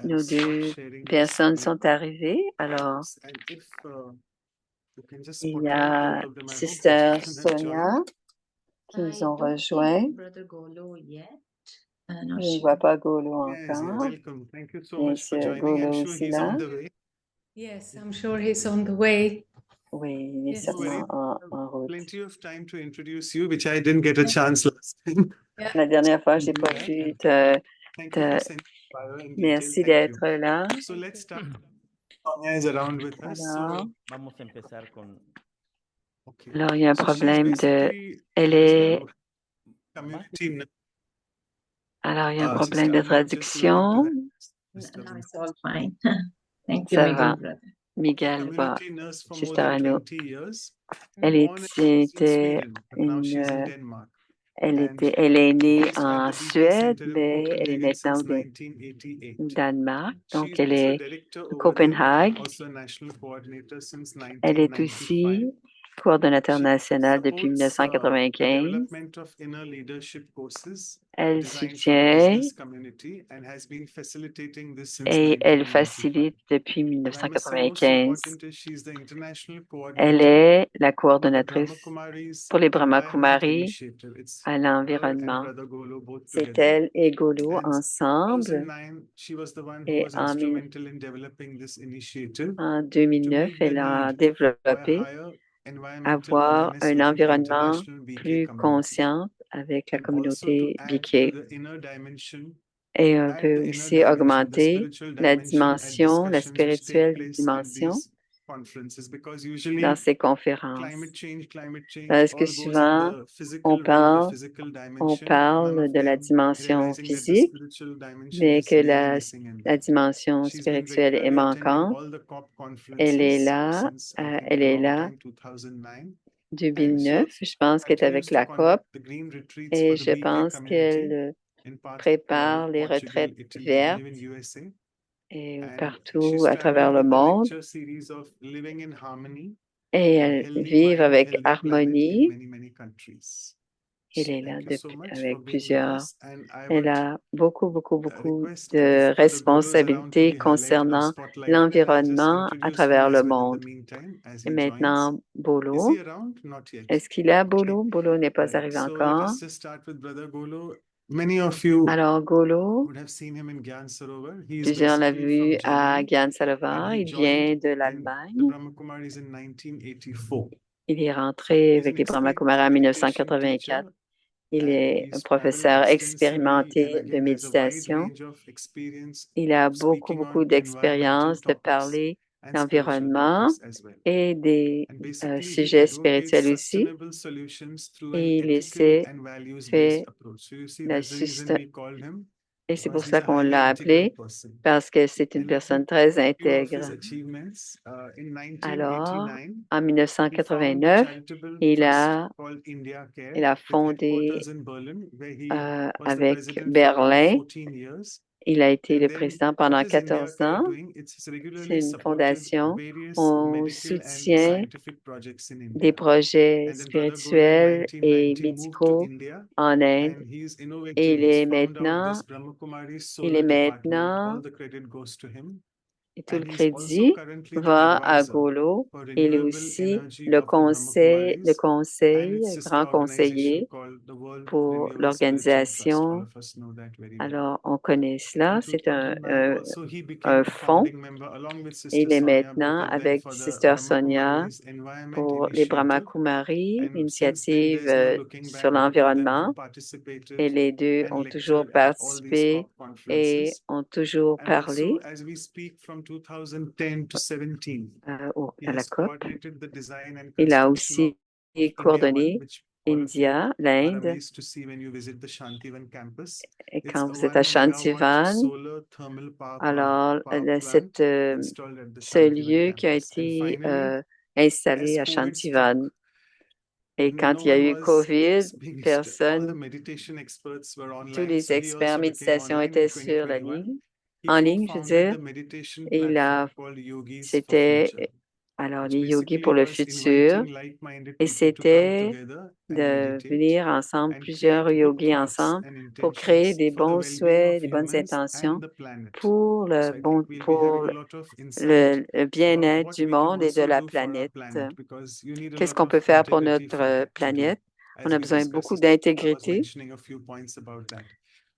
nos deux personnes sont arrivées. Alors, il y a Sister Sonia qui nous ont rejoints. Je ne vois pas Golo encore. Bien sûr, Golo aussi là. Yes, I'm sure he's on the way. Oui, il est sûrement en route. Plenty of time to introduce you, which I didn't get a chance last time. La dernière fois, j'ai pas pu te... Thank you for sending bio in detail. Merci Thank d'être you. là. So let's start. Sonia is around with us. Alors, Vamos a empezar con... Okay. alors, il y a un So she's problème de... basically Elle est... community. Alors, il y a un Sister, problème de I'm just looking traduction. to that. No, it's all fine. Thank you, Ça my va. dear brother. Miguel va. Community nurse for more Sister than Anno. 20 years. Elle Born and raised in était Sweden, but now she's in une... Denmark. Elle est née Based at en the BP Suède, Center in mais elle est Copenhagen maintenant since au 1988. Danemark. Donc, She's elle also est director à over there, Copenhague. also a national coordinator since Elle est 1995. aussi coordonnateur She national depuis supports the 1995. development of inner leadership courses Elle designed for the soutient business community and has been facilitating this since et elle 1995. facilite depuis But I must say most 1995. important is she's the international Elle coordinator est la for the coordonnatrice Brahmakumaris pour les Environment Brahmakumaris Initiative. It's à her and l'environnement. Brother Golo both C'est together. elle et Golo And ensemble. 2009, she was the one who Et was en, instrumental in developing this initiative en to 2009, meet the elle a need for a développé higher environmental avoir awareness un within the environnement international BK plus community. conscient avec la And also to communauté add to BK. the inner dimension, Et on add peut the inner aussi dimension, the augmenter spiritual la dimension at dimension, la discussions which take spirituelle place at dimension these conferences, because dans usually ces conférences. climate change Parce all que goes in souvent, the on physical realm, the parle, physical on dimension, none parle of de la them dimension realizing that the physique, spiritual dimension mais is que really missing in la that. dimension She's been spirituelle est regularly attending manquante. all the COP Elle est conferences là, since I think elle a est long là time, 2009, and she 2009, je pense qu'elle est avec continues to la COP conduct the green retreats for et the je BK pense community qu'elle in parts of prépare les Portugal, retraites Italy, and vertes even USA. et And partout she's à travers traveled le with the monde. lecture series of Living in Harmony Et and elles Healthy vivent Mind, avec Healthy Planet in harmonie. many countries. Elle est là Thank you so much for avec being with plusieurs. us, and I Elle would a beaucoup request de if Brother Golo is around to responsabilités be highlighted or concernant spotlighted, and I'll just l'environnement à introduce him travers as le well in the monde. meantime as Et he joins. maintenant, Is Bolo. he around? Not yet. Est-ce qu'il est à Okay. Bolo? Bolo n'est pas Right. arrivé So let encore. us just start with Brother Golo. Many of you Alors, Golo, would have seen him in Gyan Sarovar. He is plusieurs l'ont basically vu from à Germany, Gyan and Salovar. he Il joined vient de in the l'Allemagne. Brahmakumaris in 1984. Il est rentré He's avec an les Brahmakumaris en experienced meditation 1984. teacher, Il and est un he's traveled professeur extensively and expérimenté de again has a wide méditation. range of experience Il a speaking beaucoup on environmental d'expérience de topics parler and spiritual d'environnement topics as well. et des And basically, he sujets advocates spirituels aussi. sustainable solutions through an Et il ethical essaie and values-based fait approach. So you see, la that's the reason we called him, et c'est pour because he's ça a qu'on highly l'a integral appelé, person. parce que c'est une And let me personne très few of his intègre. achievements. In Alors, 1989, en he found the 1989, charitable il trust a, called India Care il a with fondé headquarters in Berlin, where he was the avec president for Berlin. 14 years. Il a été And le then président what pendant is India 14 Care ans. doing? It's C'est regularly une supported fondation. various On medical and soutient scientific projects in des India. projets And then Brother Golo in spirituels et 1990 moved to médicaux India, en Inde. and he's Et innovative. il He's est found out maintenant, this Brahmakumari il solar est department. maintenant, All the credit goes to him. et tout le And he's also crédit currently the va à advisor Golo. for Il est renewable aussi energy le of the conseil, and its sister grand organization conseiller called the World pour Renewable Spiritual Trust. All l'organisation. of us know that very well. Alors, on connaît cela. In C'est 2009, also he became un a fonds. founding member along with Sister Il est Sonia, maintenant both of them avec for the Sister Sonia Brahmakumaris Environment pour les Initiative. Brahmakumaris, And since then, initiative there's no looking sur back. Both of them have l'environnement. Et participated les deux and ont toujours lectured at all these participé COP et conferences. ont toujours And parlé also, as we speak from 2010 to 17, he à la has COP. coordinated the design and Il a construction aussi of India One, coordonné which all of you India, are l'Inde. amazed to see when you visit the Shantivan campus. Et It's quand a vous êtes à 1 megawatt Chantivan, solar thermal power alors plant installed at the ce Shantivan lieu qui a campus. And été finally, installé as à COVID struck, Chantivan. Et no quand il y a one eu was COVID, being all the personne, meditation experts were tous online. les So he experts also became méditation online in étaient sur la 2021. ligne, He en ligne, je veux co-founded dire. the meditation Et platform called Yogis for c'était Future. Alors, which les yogis pour basically le was futur, inviting like-minded et people to come c'était together and de meditate venir ensemble, and plusieurs create good yogis thoughts ensemble, and pour créer intentions des for the bons well-being of souhaits, des bonnes humans and intentions the planet. pour So I think we'll be pour having a lot of insight le about bien-être what du we can monde et de also la do for our planète. planet, because you need a Qu'est-ce lot qu'on of peut faire pour integrity notre for that to do, planète? On as a we besoin de discussed. beaucoup I was d'intégrité. mentioning a few points about that.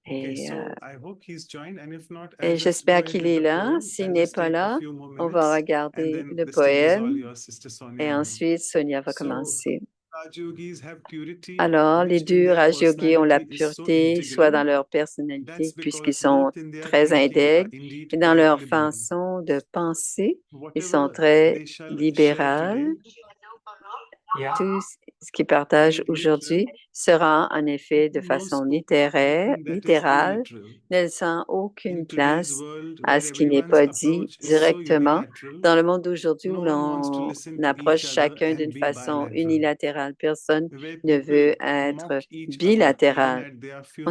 Okay, Et, so I hope he's joined, and if not, I'll et just go j'espère ahead qu'il with est the là. poem. S'il I'll n'est just pas take a là, few more on va minutes, and regarder then le the stage is all poème yours, Sister Sonia et and me. ensuite Sonia va So, commencer. Rajyogis have purity, Alors, les which in deux their Raj yogis ont la personality is so pureté, soit integral. dans leur That's personnalité, puisqu'ils because sont both in their très thinking are intègres, et indeed dans leur equilibrium. façon de penser, ils sont Whatever très they shall share libéraux. today, Tout ce qu'ils partagent in aujourd'hui literal, sera en effet de no façon scope for anything that is littérale, iliteral. ne laissant aucune In today's place world, à where ce qui n'est everyone's pas dit approach is so directement. unilateral, Dans le monde d'aujourd'hui où no one wants to l'on listen to approche each other chacun and d'une be façon bilateral. unilatérale, personne Where ne people veut mock être each other even bilatéral. at their funeral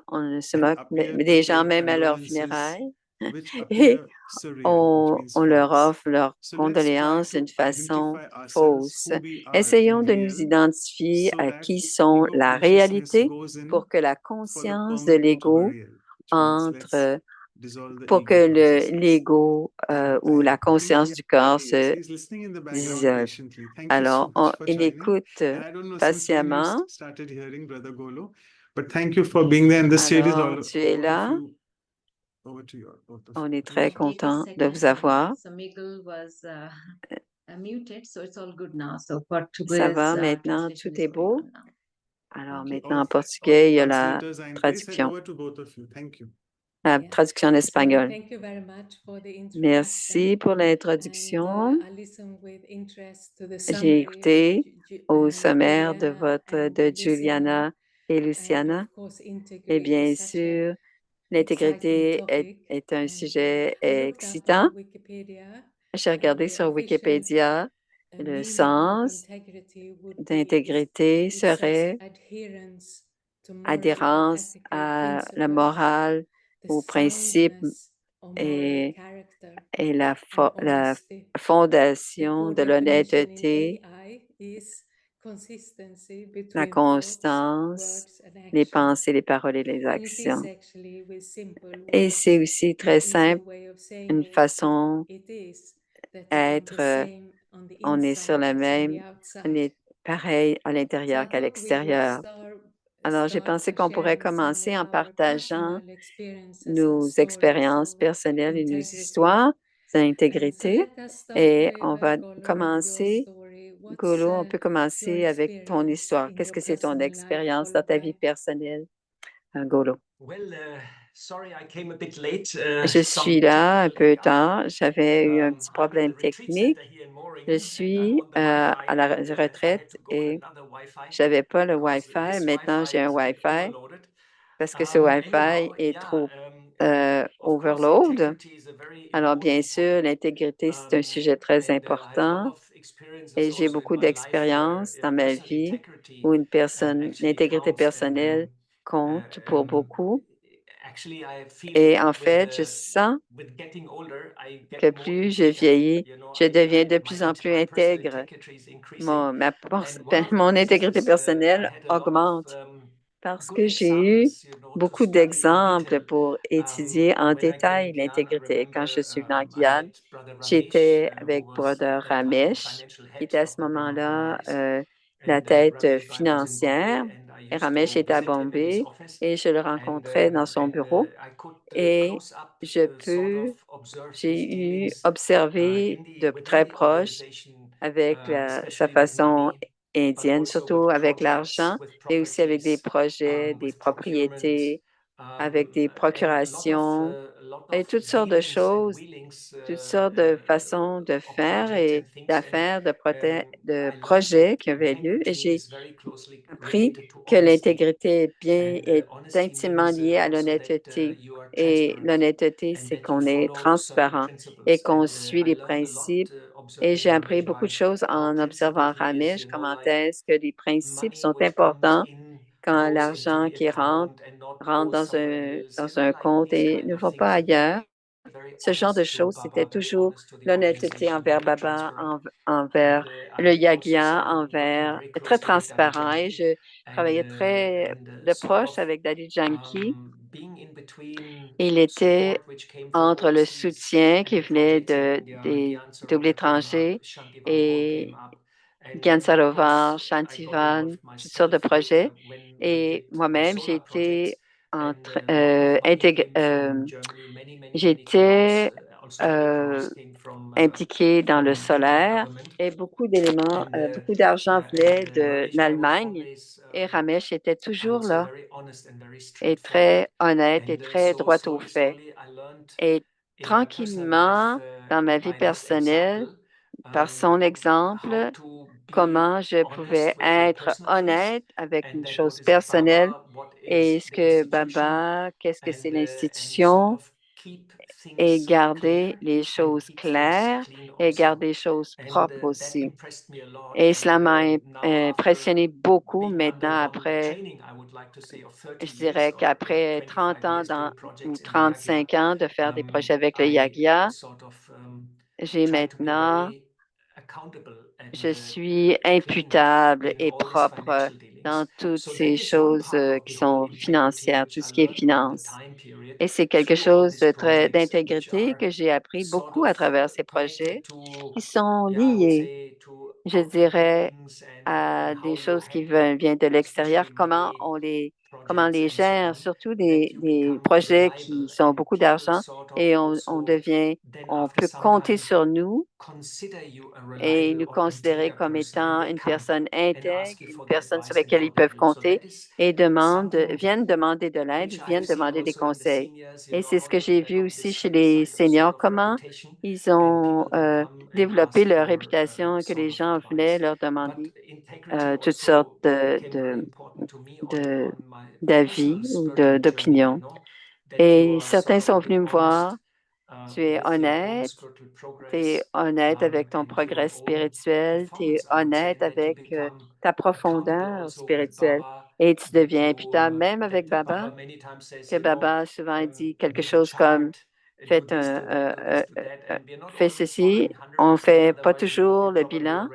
On se and moque appear to des gens pay même à leurs condolences funérailles which et appear surreal, which means on leur false. offre leurs So let's try condoléances d'une to façon identify ourselves, fausse. who we are Essayons in de nous real, identifier so à that qui sont ego la consciousness réalité goes in pour que la for the conscience de permanent l'ego burial, which means let's entre, dissolve the pour ego que consciousness. l'ego And ou la conscience yeah, du corps yes, se he's listening in the background dissolve. patiently. Thank you so Alors, much for il joining. écoute And I don't know since when you patiemment. started hearing Brother Golo, but thank you for being there. And the stage is Alors, all tu es over of là. you. Over to you, both of On you. est très Give me content de second. vous avoir. So Miguel was muted, so it's all good now. So Portuguese Ça va maintenant, translation tout is est going beau. on now. Alors Okay, maintenant en all the portugais, il y a la translators are in place, and traduction, over to both of you. Thank you. la Yeah. traduction en So espagnol. thank you very much for the introduction. Merci pour And l'introduction. I listened with interest to the J'ai summary écouté au sommaire de Juliana de and Juliana et and Luciana. of course, Et integrity bien is such a sûr, exciting l'intégrité topic. est un And sujet I looked up excitant. on Wikipedia, J'ai and regardé the sur official Wikipédia, le meaning of sens integrity would be d'intégrité it says serait adherence to moral and adhérence ethical à la principles, morale, the aux principes soundness of moral et, character et and la honesty. The fondation core de definition in l'honnêteté, AI is consistency la between thoughts, constance, words, and les actions. pensées, les paroles et les And it is actions. actually with simple Et c'est words aussi an très easier simple, way of saying une it. façon It is that we are the d'être, same on the on est sur inside la as on the même, on outside. est pareil à So l'intérieur I qu'à thought we would l'extérieur. Alors, j'ai pensé qu'on pourrait sharing some commencer of en our partageant personal experiences and nos stories expériences of personnelles et nos integrity. histoires And so d'intégrité. let us start Et with on va Golo with your commencer, story. What's Golo, on peut your commencer avec ton experience histoire. in Qu'est-ce your que c'est ton personal life, expérience dans followed ta vie by personnelle, Golo? Well, sorry, I came a bit late. Je Some suis là un technical peu hiccup. tard. J'avais eu un petit I'm at problème the retreat technique. center here in Je Mooringen, and I'm suis on the à Wi-Fi, la and I had retraite to go on et another Wi-Fi j'avais pas le because Wi-Fi. this Maintenant, Wi-Fi j'ai un is a bit Wi-Fi overloaded. parce que ce Wi-Fi Anyhow, est yeah, trop of course, overload. integrity is a very Alors, bien important sûr, topic, l'intégrité, c'est un sujet très and I have a lot important of experiences et j'ai also in beaucoup my life where d'expérience dans ma personal vie integrity où une personne, actually l'intégrité counts, and personnelle compte pour beaucoup. actually, I feel Et that en fait, je sens with getting older, I que get more plus je integer. vieillis, You know, je deviens de my plus en plus personal intègre. integrity is increasing, and one of the Mon intégrité reasons I personnelle had a lot of augmente parce good que j'ai eu examples, you know, to beaucoup study in d'exemples detail. pour étudier en When I came in détail Guyana, I l'intégrité. Quand je remember suis venu en I Guyane, met Brother Ramesh, j'étais who avec was Brother at that time the Ramesh, financial qui head était à ce of the Mountain moment-là Rise. la And tête Ramesh, I was in financière. Bombay, and I Et used Ramesh to était à visit him in his Bombay office, et je le and rencontrais dans son bureau. I could Et close up je sort peux, of observe j'ai his eu dealings observé de within très the proche organization, avec sa especially with façon money, but indienne, also surtout with avec projects, l'argent, with mais aussi avec des properties, projets, des with procurement, propriétés, avec des and procurations a lot et of toutes sortes de dealings and choses, wheelings toutes sortes de façons de of faire projects and et things. And d'affaires, de I learned projets that qui avaient lieu. Et integrity j'ai is very closely appris related to que honesty. l'intégrité And est honesty intimement means liée à also that l'honnêteté. you are Et transparent l'honnêteté, and c'est that you qu'on est follow certain transparent et principles. qu'on And suit I les learned a lot principes. Et observing j'ai appris Ramesh beaucoup de by choses how en observant principled he is, Ramesh, you know, comment like est-ce que les principes money sont which comes importants in quand goes into l'argent the qui account and not rentre goes somewhere else, you dans know, un like compte these et kind ne of va pas things. ailleurs. Ce genre de choses, c'était toujours l'honnêteté envers Baba, envers le Yagya, envers très transparent. Et je travaillais très de proche avec Daddy Janki. Il était entre le soutien qui venait des doubles étrangers et Gyan Sarovar, Shantivan, toutes sortes de projets. Et moi-même, j'étais impliquée dans le solaire et beaucoup d'argent venait de l'Allemagne et Ramesh était toujours là et très honnête et très droit au fait. Et tranquillement, dans ma vie personnelle, par son exemple, comment je pouvais être honnête avec une chose personnelle et qu'est-ce que c'est l'institution et garder les choses claires et garder les choses propres aussi. Et cela m'a impressionné beaucoup maintenant je dirais qu'après 30 ans ou 35 ans de faire des projets avec le Yagya, j'ai maintenant je suis imputable et propre dans toutes ces choses qui sont financières, tout ce qui est finance. Et c'est quelque chose d'intégrité que j'ai appris beaucoup à travers ces projets qui sont liés, je dirais, à des choses qui viennent de l'extérieur, comment on les gère, surtout des projets qui sont beaucoup d'argent et on peut compter sur nous et nous considérer comme étant une personne intègre, une personne sur laquelle ils peuvent compter et viennent demander de l'aide, viennent demander des conseils. Et c'est ce que j'ai vu aussi chez les seniors, comment ils ont développé leur réputation, que les gens venaient leur demander toutes sortes de- d'avis ou d'opinions. Et certains sont venus me voir, tu es honnête avec ton progrès spirituel, tu es honnête avec ta profondeur spirituelle et tu deviens imputable même avec Baba, que Baba souvent dit quelque chose comme faites fais ceci, on fait pas toujours le bilan,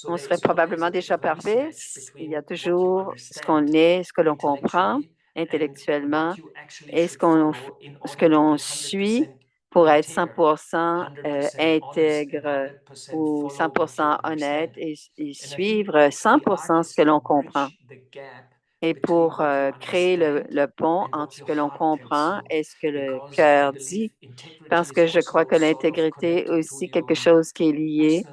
on serait probablement déjà parfait. Il y a toujours ce qu'on est, ce que l'on comprend intellectuellement et ce que l'on suit pour être 100% intègre ou 100% honnête et suivre 100% ce que l'on comprend. Et pour créer le pont entre ce que l'on comprend et ce que le cœur dit, parce que je crois que l'intégrité est aussi quelque chose qui est lié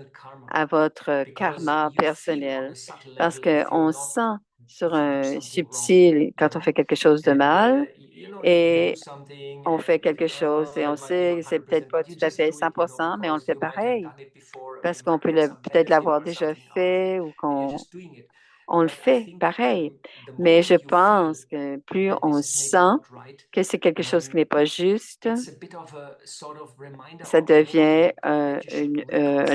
à votre karma personnel parce qu'on sent sur un subtil quand on fait quelque chose de mal et on fait quelque chose et on sait que c'est peut-être pas tout à fait 100%, mais on le fait pareil parce qu'on peut peut-être l'avoir déjà fait ou on le fait pareil. Mais je pense que plus on sent que c'est quelque chose qui n'est pas juste, ça devient un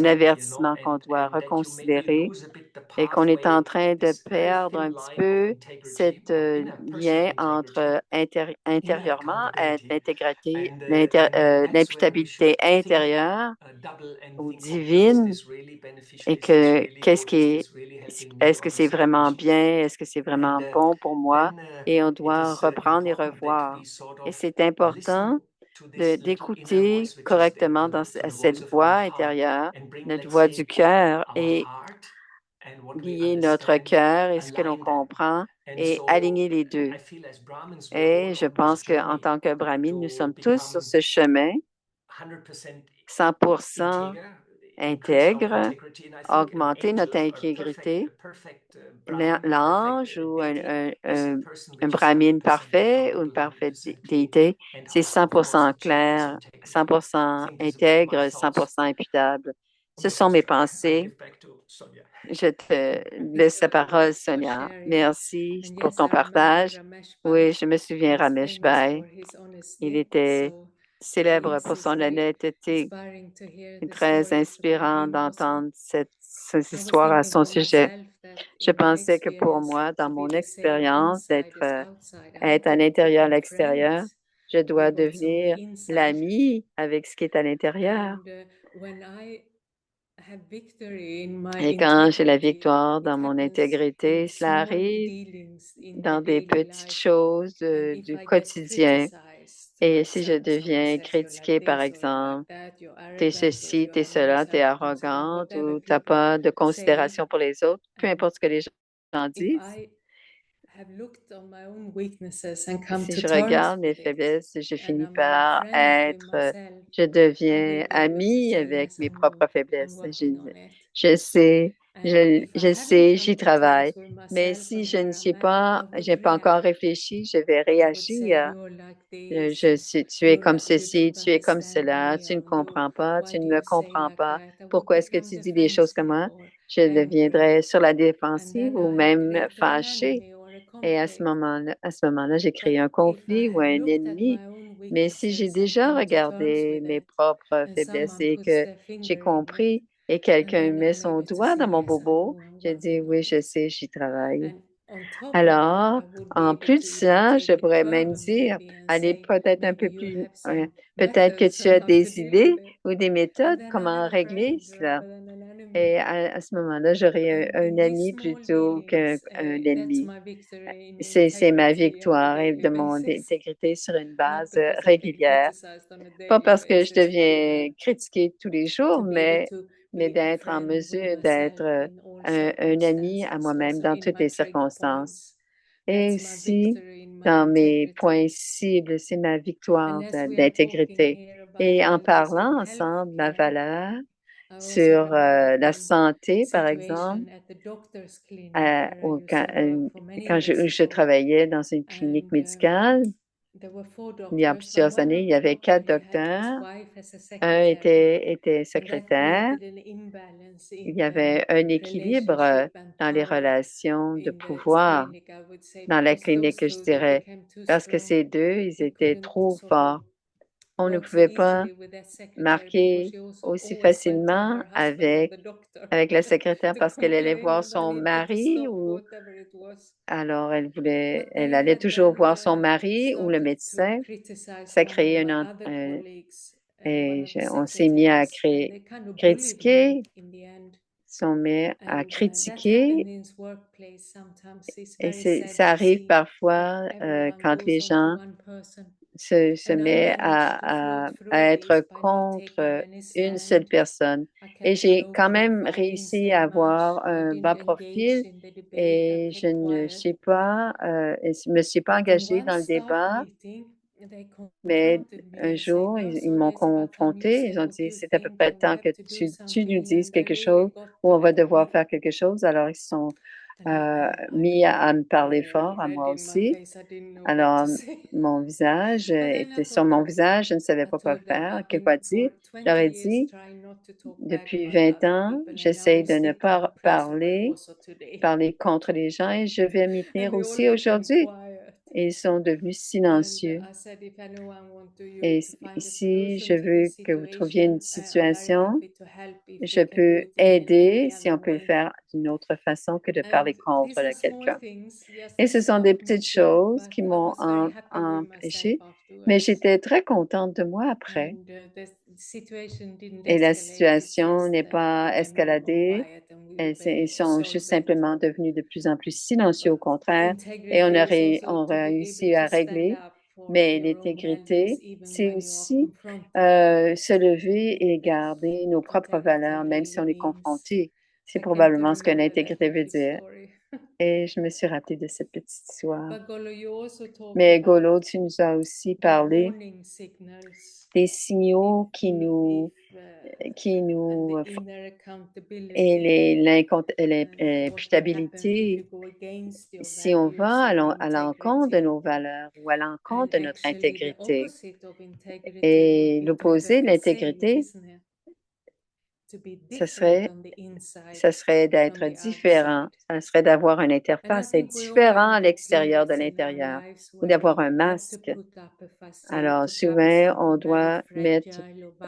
avertissement qu'on doit reconsidérer et qu'on est en train de perdre un petit peu cet lien entre intérieurement l'imputabilité intérieure ou divine et que est-ce que c'est vraiment bien, est-ce que c'est vraiment bon pour moi et on doit reprendre et revoir. Et c'est important d'écouter correctement dans cette voix intérieure, notre voix du cœur et lier notre cœur et ce que l'on comprend et aligner les deux. Et je pense qu'en tant que Brahmin, nous sommes tous sur ce chemin 100% intègre, augmenter notre intégrité. L'ange ou un brahmine parfait ou une parfaite déité, c'est 100% clair, 100% intègre, 100% imputable. Ce sont mes pensées. Je te laisse la parole, Sonia. Merci And pour yes, ton I remember partage. Ramesh Oui, Pai je me souviens, was Ramesh famous Bhai. for his Il honesty. était So célèbre pour it's son very honnêteté. inspiring to hear C'est the très stories that inspirant he knows. d'entendre ces I was histoires à thinking son for sujet. myself that Je in my pensais que pour experience, moi, dans to be mon the same expérience, inside as outside, I être had à to l'intérieur, à make l'extérieur, friends Je dois what's on the devenir inside. l'ami avec ce qui est à l'intérieur. And when I have victory in my Et quand j'ai la integrity, victoire it dans mon happens intégrité, in cela small arrive dealings in the dans des daily petites life. choses And if du I get quotidien. criticized, for Et si je example, someone deviens says you're like critiqué, par this or you're like exemple, that, you're t'es arrogant or ceci, you t'es have no cela, t'es self-control or arrogante whatever ou t'as people pas de say, considération pour les autres, peu and importe ce que les gens if disent. I have looked on my own weaknesses and come Si to je terms regarde mes with it, faiblesses, je and finis I'm more par friends with myself, je I deviens will always amie see avec as mes I'm new. propres I'm faiblesses. working on it. Je sais, And if I je haven't sais, come j'y to terms travaille. with Mais myself si and je ne where sais I'm at, pas, I j'ai would pas encore react. réfléchi, je vais I would say, réagir. you're like this, Tu es you're comme like, you ceci, don't tu es comme understand cela, me, tu ne or you, comprends pas, why tu do ne me you say comprends like pas. that? I would Pourquoi est-ce que become tu dis des choses comme defensive moi? or Je angry. deviendrai sur la And défensive then ou I même created an fâchée. enemy or a Et conflict. à ce moment-là, j'ai créé But un if I conflit ou have un looked at ennemi. my own Mais si j'ai weaknesses and déjà come to terms regardé with mes it, propres and faiblesses someone et puts que their j'ai finger in it, compris et and quelqu'un then met I'm son able to doigt say, dans mon yes, I'm bobo, new, I'm je dis working oui, on je it. sais, j'y travaille. And on top of that, Alors, I would be en able plus de to even ça, je take it pourrais même further dire, maybe and aller say, peut-être un maybe peu you plus, have some peut-être que methods tu on as how to des deal with idées it. ou des And méthodes, then I comment have a régler friend cela. rather than an enemy. Et à ce moment-là, j'aurai And un in these ami small plutôt qu'un dealings, that's ennemi. my victory in C'est ma integrity on a victoire et daily de mon basis. intégrité sur une Not base because I'm being régulière. criticized on a Pas daily parce que je basis, but deviens critiquée tous les jours, to be able to mais be a d'être en friend with mesure myself d'être in all un ami à circumstances, moi-même also dans in toutes my les trigger circonstances. points. Et That's my aussi, victory in my dans mes points integrity. cibles, c'est ma And victoire as we are talking d'intégrité. here Et about en values in parlant ensemble, ma healthcare, valeur I also sur remember la one santé, par exemple, situation at the doctor's clinic where I used to work for many quand years je ago. travaillais dans une clinique And médicale, there were 4 il y a doctors, but plusieurs one années, of il y the avait doctor, 4 he had his docteurs. wife as a Un secretary. était And that secrétaire. created an imbalance Il in y avait un the équilibre relationship and dans les power relations de in the pouvoir clinic, I would say, dans la because those clinique, je two, they dirais, became too parce que strong. ces deux, ils He étaient couldn't trop sort of forts. On ne work so pouvait pas easily with that secretary because marquer she also aussi always went to facilement her husband or the doctor avec la secrétaire to parce qu'elle allait complain voir that I son needed to mari stop ou whatever it was. alors But elle they allait had toujours then voir son mari ou le started to médecin. criticize Ça one of créait my other colleagues, one et of the on s'est mis à secretaries, and they kind of bullied me critiquer, in the end. on met à And that happened critiquer in his workplace sometimes. It's et very sad ça to arrive see that parfois everyone quand goes les on to gens one person. se And I met managed to float through à this être by not taking contre any une seule stand. personne. I Et kept a j'ai low quand même profile, didn't réussi say à much. avoir I un didn't bas engage profil in the debate. I et je kept ne quiet. suis pas, me suis pas But in engagée one dans le staff débat, meeting, they mais confronted me un and said, jour, "No, ils m'ont Sonia, it's about time you confrontée. Ils said ont what dit, you c'est à peu think, près le and we temps que have to do tu nous something." dises And they quelque really chose got ou on va to devoir me. faire quelque chose. Alors, ils se sont And mis à me parler I fort, à read moi in my aussi. face, I didn't know what Alors, to say. mon visage But then I était sur thought, mon visage, je ne savais I pas quoi told them faire, I've que been quoi dire. for 20 J'aurais years dit, trying not to talk bad depuis about 20 other ans, people, and now j'essaye I'm de ne sticking my pas principle also today. parler contre les gens et je vais m'y And tenir they all aussi became aujourd'hui. quiet. Et ils sont devenus And silencieux. I said, if anyone want you Et to find a si je solution to veux this que vous trouviez une situation, I'm very situation, happy to help if je we can do peux it in aider any si other on peut le way. faire d'une autre façon que de And parler contre these are small quelqu'un. things, just Et a ce sont des staff petites meeting, choses but qui I m'ont was very happy with myself empêché, mais afterwards. j'étais très contente de moi après. And the situation didn't Et la escalate, it situation just n'est pas became more and more escaladée. quiet, and we were Ils able to sont juste solve it. simplement devenus de plus en plus silencieux, au But contraire, et integrity is also on to a be able réussi à to stand régler. up for Mais your own values, l'intégrité, even c'est when you are aussi confronted. se lever et garder nos propres Integrity valeurs, même si on really est means. confronté. C'est I came to probablement ce que remember that l'intégrité veut little dire. story. Et je me suis rappelée de cette petite histoire. But Golo, you also talked Mais about Golo, tu nous as aussi the parlé warning signals des signaux qui and nous the inner et accountability and what will happen if you l'imputabilité go against your si on values va and à l'encontre de integrity. nos valeurs ou à And l'encontre de notre actually, the intégrité. opposite of integrity would Et be to l'opposé have de the same, l'intégrité, isn't it? Ce serait, ce serait d'être différent. Ça serait d'avoir une interface, être différent à l'extérieur de l'intérieur ou d'avoir un masque. Alors, souvent, on doit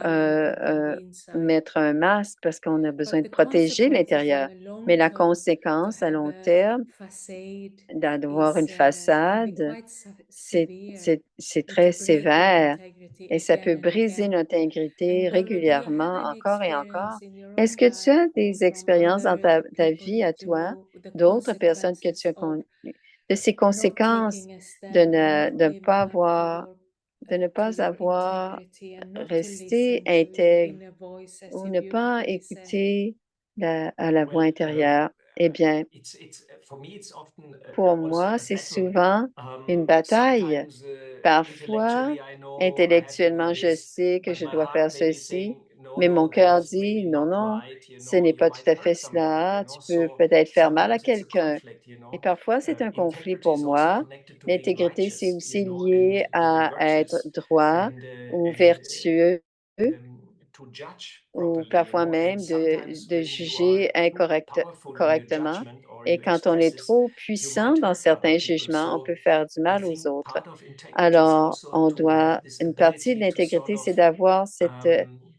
euh, euh, mettre un masque parce qu'on a besoin de protéger l'intérieur. Mais la conséquence à long terme d'avoir une façade, c'est très sévère et ça peut briser notre intégrité régulièrement, encore et encore. Est-ce que tu as des expériences dans ta vie à toi, d'autres personnes que tu as connues, de ces conséquences de ne pas avoir resté intègre ou ne pas écouter à la voix intérieure? Eh bien, for me, it's often pour moi, a c'est battle. souvent une bataille. Sometimes Parfois, intellectually, I know I have to do intellectuellement, je this, sais que but je my dois heart faire maybe ceci, saying, no, mais mon no, that cœur is dit, maybe non, not non, right. ce n'est You pas tout might à fait hurt somebody. cela. Tu peux So peut-être faire mal à sometimes it's a quelqu'un. conflict. Et parfois, c'est un conflit Integrity pour is also moi. connected to being L'intégrité, c'est righteous, aussi and lié to be à être virtuous, droit and ou vertueux to judge ou properly. parfois And même sometimes de when you are juger too powerful in your correctement. judgment or in Et your quand on est expresses, trop you puissant might dans hurt other certains people. jugements, on So peut faire du I mal aux think autres. part of integrity is Alors, also to have this une partie de ability to sort l'intégrité, c'est of d'avoir cette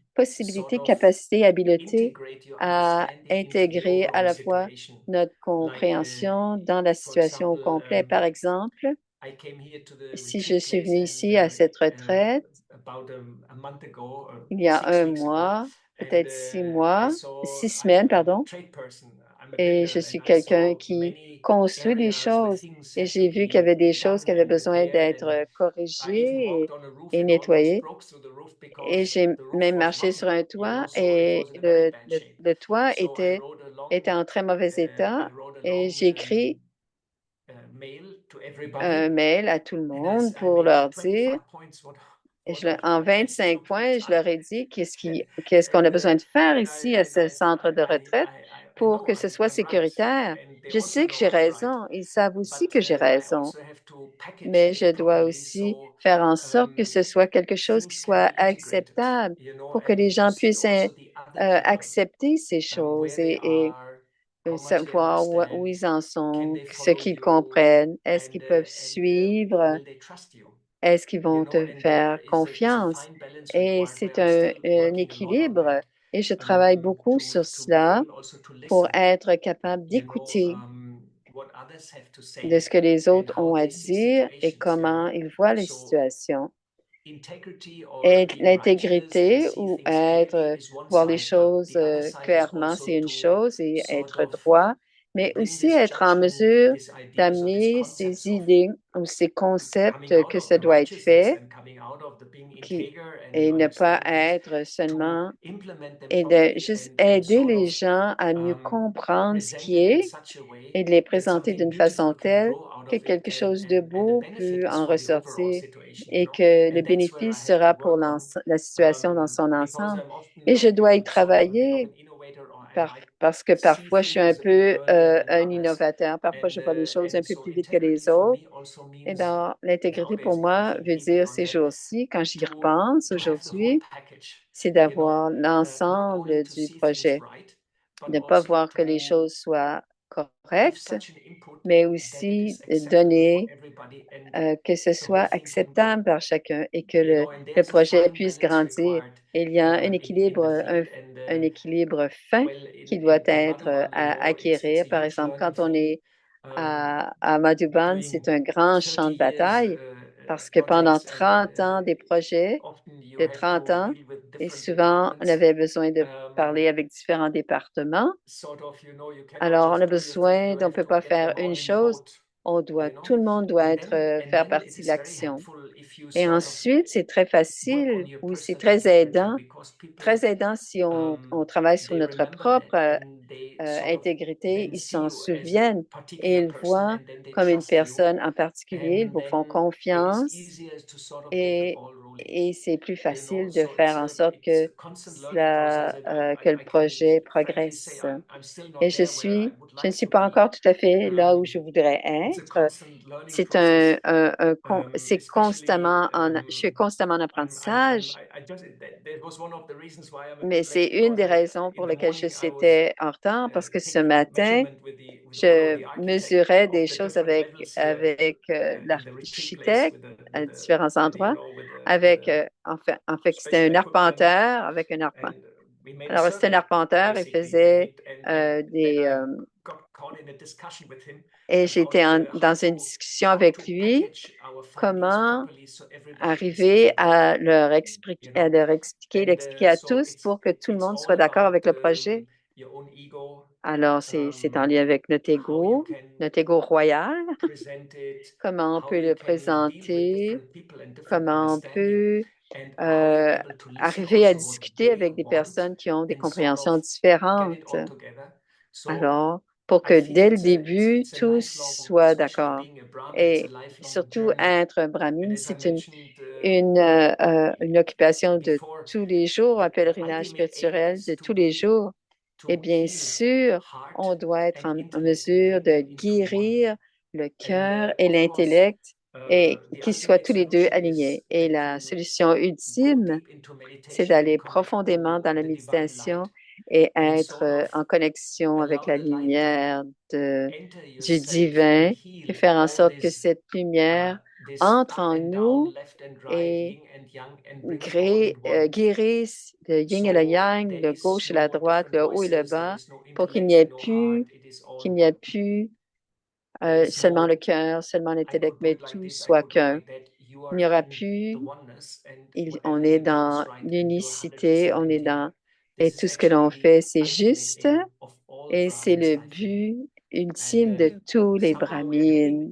sort possibilité, of capacité, habileté integrate your à understanding into the intégrer à overall la fois situation. notre Like, compréhension dans la for situation au example, complet. Par exemple, I came here to the si je retreat suis place venue ici à cette retraite, about a month ago, or il y a 6 weeks ago, mois, and peut-être I saw 6 semaines, I'm a pardon, trade person, I'm a et je builder, and suis I quelqu'un saw qui many construit des areas where choses. things Et have to j'ai vu qu'il y be avait des choses done qui avaient and besoin repaired, d'être and I even corrigées walked on a roof et and almost nettoyées. broke through the roof Et because j'ai the roof même was marché rotten, sur un toit so it et was in a very bad shape. le toit So était en très mauvais état I wrote a et long j'ai écrit mail to un everybody, mail à tout le and monde I pour made leur like dire, 25 points et what I en said to 25 some people points, je leur ai dit qu'est-ce qu'on and a besoin de faire and ici à ce centre de retraite I pour know que ce soit I'm right, sécuritaire. and they Je also sais que know j'ai I'm right, raison. Ils savent aussi but que j'ai I raison. also have to package Mais je it dois properly aussi so faire en sorte que ce soit quelque chose qui things can soit be integrated, acceptable pour que les and to gens see puissent also the other people, accepter ces choses where they et are, how much they savoir où understand, ils en can sont, they ce follow qu'ils you, comprennent, est-ce qu'ils peuvent and suivre, will they trust you, est-ce qu'ils vont te and there faire is a confiance. fine balance Et required where c'est I'm still un working a lot on équilibre that, et je travaille beaucoup sur to be cela able also to pour listen, être capable d'écouter what others have to de say ce que les and autres how ont à they see dire et situations, comment ils voient les So situations. integrity or Et being righteous and l'intégrité see ou things clearly is one voir les side, but choses the other side is clairement, also c'est une to chose et sort être of droit, mais bring aussi this être en judgment, mesure these ideas or these d'amener concepts ces of idées ou ces coming concepts out que of ça the doit être righteousness fait and coming out of the being qui, integer and et you ne pas understand this, être to seulement implement them et de properly juste and aider sort les of gens à mieux comprendre ce present qui it in est such a way et de les that présenter something d'une façon beautiful can telle grow out que of it, quelque chose de and the beau benefit peut is en for the overall ressortir situation, et que le and that's where I bénéfice have to sera pour work on, la situation dans son because ensemble. I'm often Et je like dois y sort of a bit of travailler an innovator, or I par- might parce que see parfois je suis un things a bit peu earlier than un others, innovateur. Parfois, je vois les choses un and peu so plus vite que les integrity for autres. me also Et means dans l'intégrité, pour nowadays, if I moi, think veut deeply dire on ces that, jours-ci, quand j'y to repense have the whole aujourd'hui, package, c'est you know, d'avoir not only l'ensemble to du see things projet. right, but Ne pas also voir que les to choses soient give correctes, such an input mais that it aussi is acceptable for donner everybody and que ce the whole soit thing can grow, acceptable par chacun et que and le there's a projet fine puisse balance grandir. required, Il y a un in the field, and un équilibre fin well, qui doit in être Madhuban, à it's acquérir. a Par huge exemple, learning quand on for me, est à Madhuban, c'est doing un grand champ 30 de years bataille parce que pendant projects, and 30 ans, des projets often you de have 30 to ans, deal with et different souvent, on departments, avait besoin de um, parler avec différents départements. sort of, you cannot Alors, on a just do your thing, besoin, you on ne have peut to pas get faire them all une in the chose. boat, Tout le monde doit faire and then it partie de is very l'action. helpful if you Et sort of ensuite, c'est très work on facile your ou c'est personal integrity, because people, très aidant si on travaille sur they notre remember propre that, and they sort of intégrité. then Ils see s'en you as a souviennent et particular ils person, voient and then they comme une trust you, personne en particulier. Ils and vous font then it is confiance easier to sort of get the et ball rolling. et c'est plus facile de faire en sorte que que le projet progresse. Et je ne suis pas encore tout à fait là où je voudrais être. C'est constamment je suis constamment en apprentissage, mais c'est une des raisons pour lesquelles je suis en retard parce que ce matin, je mesurais des choses avec l'architecte à différents endroits, en fait, c'était un arpenteur avec un arpent. Alors, c'était un arpenteur, il faisait des, et dans une discussion avec lui, comment arriver l'expliquer à tous pour que tout le monde soit d'accord avec le projet. Alors, c'est en lien avec notre ego royal, comment on peut le présenter, comment on peut euh, arriver à discuter avec des personnes qui ont des compréhensions différentes. Alors, pour que dès le début, tous soient d'accord. Et surtout, être un brahmine, c'est une occupation de tous les jours, un pèlerinage spirituel de tous les jours. Et bien sûr, on doit être en mesure de guérir le cœur et l'intellect et qu'ils soient tous les deux alignés. Et la solution ultime, c'est d'aller profondément dans la méditation et être en connexion avec la lumière du divin et faire en sorte que cette lumière entre en nous et guérisse le yin et le yang, le gauche et la droite, le haut et le bas, pour qu'il n'y ait plus seulement le cœur, seulement l'intellect, mais tout soit qu'un. Il n'y aura plus, on est dans l'unicité, et tout ce que l'on fait, c'est juste, et c'est le but ultime de tous les brahmines.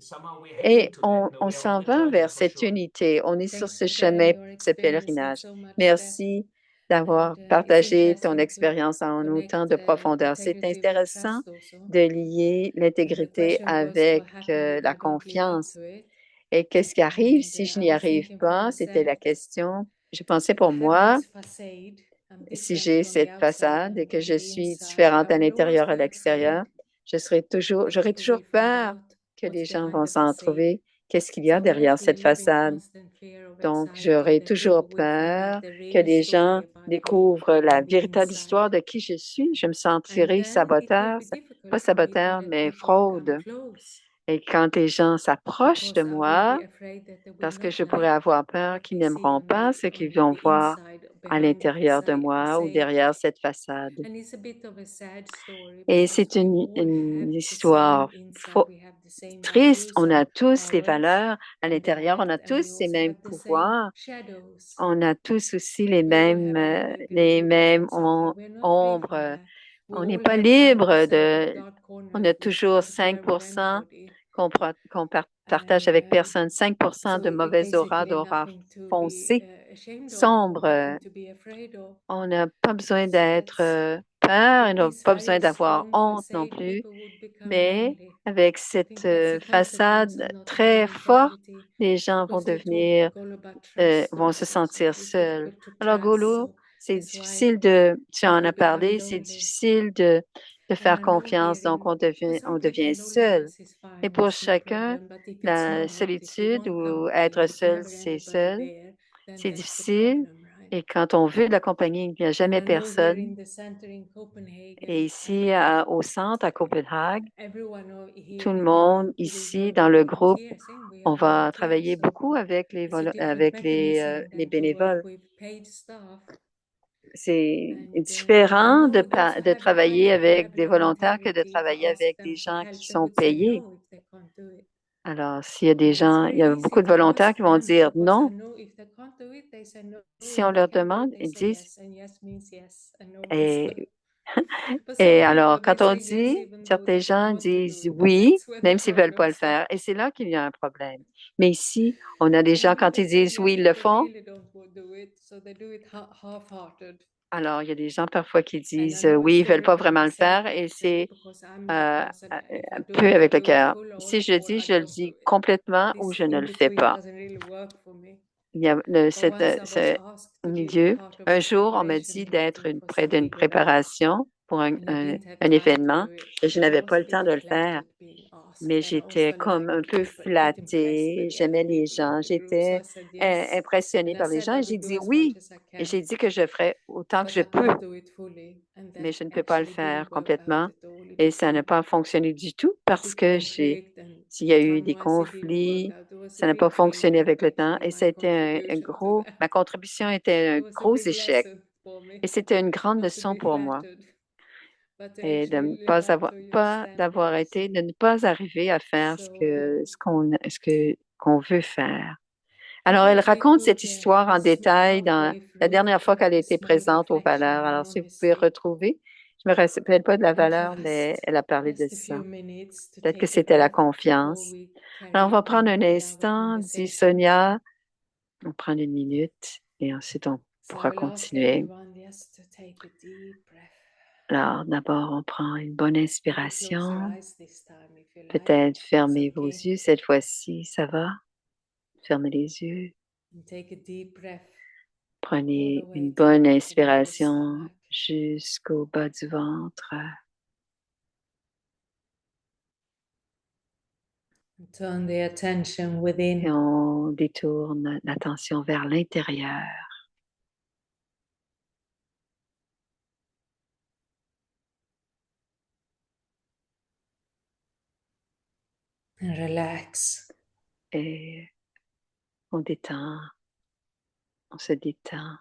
Et on s'en va vers cette unité. On est sur ce chemin, ce pèlerinage. Merci d'avoir partagé ton expérience en autant de profondeur. C'est intéressant de lier l'intégrité avec la confiance. Et qu'est-ce qui arrive si je n'y arrive pas? C'était la question. Je pensais pour moi, si j'ai cette façade et que je suis différente à l'intérieur et à l'extérieur, j'aurais toujours peur que les gens vont s'en trouver. Qu'est-ce qu'il y a derrière cette façade? Donc, j'aurais toujours peur que les gens découvrent la véritable histoire de qui je suis. Je me sentirais pas saboteur, mais fraude. Et quand les gens s'approchent de moi, parce que je pourrais avoir peur qu'ils n'aimeront pas ce qu'ils vont voir à l'intérieur de moi ou derrière cette façade. Et c'est une histoire triste. On a tous les valeurs à l'intérieur, on a tous ces mêmes pouvoirs, on a tous aussi les mêmes ombres. On n'est pas libre on a toujours 5% partage avec personne, 5% de mauvaise d'aura foncée, sombre. On n'a pas besoin d'être peur, on n'a pas besoin d'avoir honte non plus, mais avec cette façade très forte, les gens vont se sentir seuls. Alors, Golo, tu en as parlé, c'est difficile de faire confiance, donc on devient seul. Et pour chacun, la solitude ou être seul, c'est difficile. Et quand on veut de la compagnie, il n'y a jamais personne. Et ici, au centre, à Copenhague, tout le monde ici dans le groupe, on va travailler beaucoup avec les bénévoles. C'est différent de travailler avec des volontaires que de travailler avec des gens qui sont payés. Alors, s'il y a il y a beaucoup de volontaires qui vont dire non. Si on leur demande, ils disent, et, et alors, quand on dit, certains gens disent oui, même s'ils ne veulent pas le faire. Et c'est là qu'il y a un problème. Mais ici, on a des gens, quand ils disent oui, ils le font. Alors, il y a des gens parfois qui disent oui, ils ne veulent pas vraiment le faire et c'est un peu avec le cœur. Si je le dis complètement ou je ne le fais pas. il y a ce milieu. Un jour, on m'a dit d'être près d'une préparation pour un événement et je n'avais pas le temps de le faire. Mais j'étais comme un peu flattée, j'aimais les gens, j'étais impressionnée par les gens et j'ai dit oui. Et j'ai dit que je ferais autant que je peux, mais je ne peux pas le faire complètement. Et ça n'a pas fonctionné du tout parce que s'il y a eu des conflits, ça n'a pas fonctionné avec le temps et ça a été ma contribution était un gros échec. Et c'était une grande leçon pour moi et de ne pas de ne pas arriver à faire qu'on veut faire. Alors, elle raconte cette histoire en détail dans la dernière fois qu'elle a été présente aux valeurs. Alors, si vous pouvez retrouver, je me rappelle pas de la valeur, mais elle a parlé de ça. Peut-être que c'était la confiance. Alors, on va prendre un instant, dit Sonia. On prend 1 minute et ensuite on pourra continuer. Alors, d'abord, on prend une bonne inspiration. Peut-être fermez vos yeux cette fois-ci, ça va? Fermez les yeux. Prenez une bonne inspiration jusqu'au bas du ventre. Et on détourne l'attention vers l'intérieur. Relax. Et on détend, on se détend.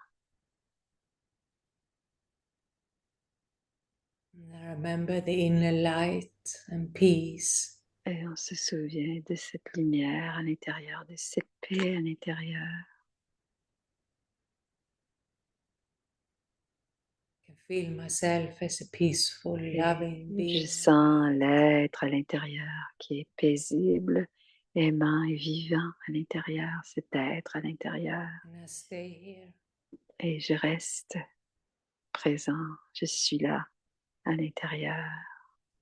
Remember the inner light and peace. Et on se souvient de cette lumière à l'intérieur, de cette paix à l'intérieur. Feel myself as a peaceful, loving Je being. sens l'être à l'intérieur qui est paisible, aimant et vivant à l'intérieur, cet être à l'intérieur. And I stay here. Et je reste présent, je suis là à l'intérieur.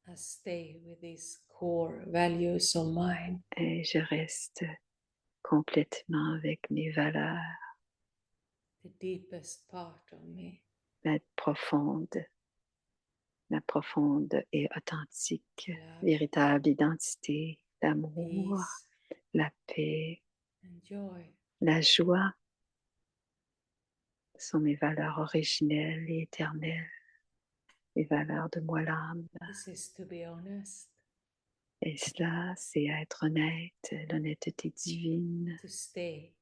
I stay with these core values of mine. Et je reste complètement avec mes valeurs, The deepest part of me. la profonde et authentique, véritable identité, l'amour, Peace la paix, and joy. la joie sont mes valeurs originelles et éternelles, les valeurs de moi l'âme. This is to be honest. Et cela, c'est être honnête, l'honnêteté divine, To stay.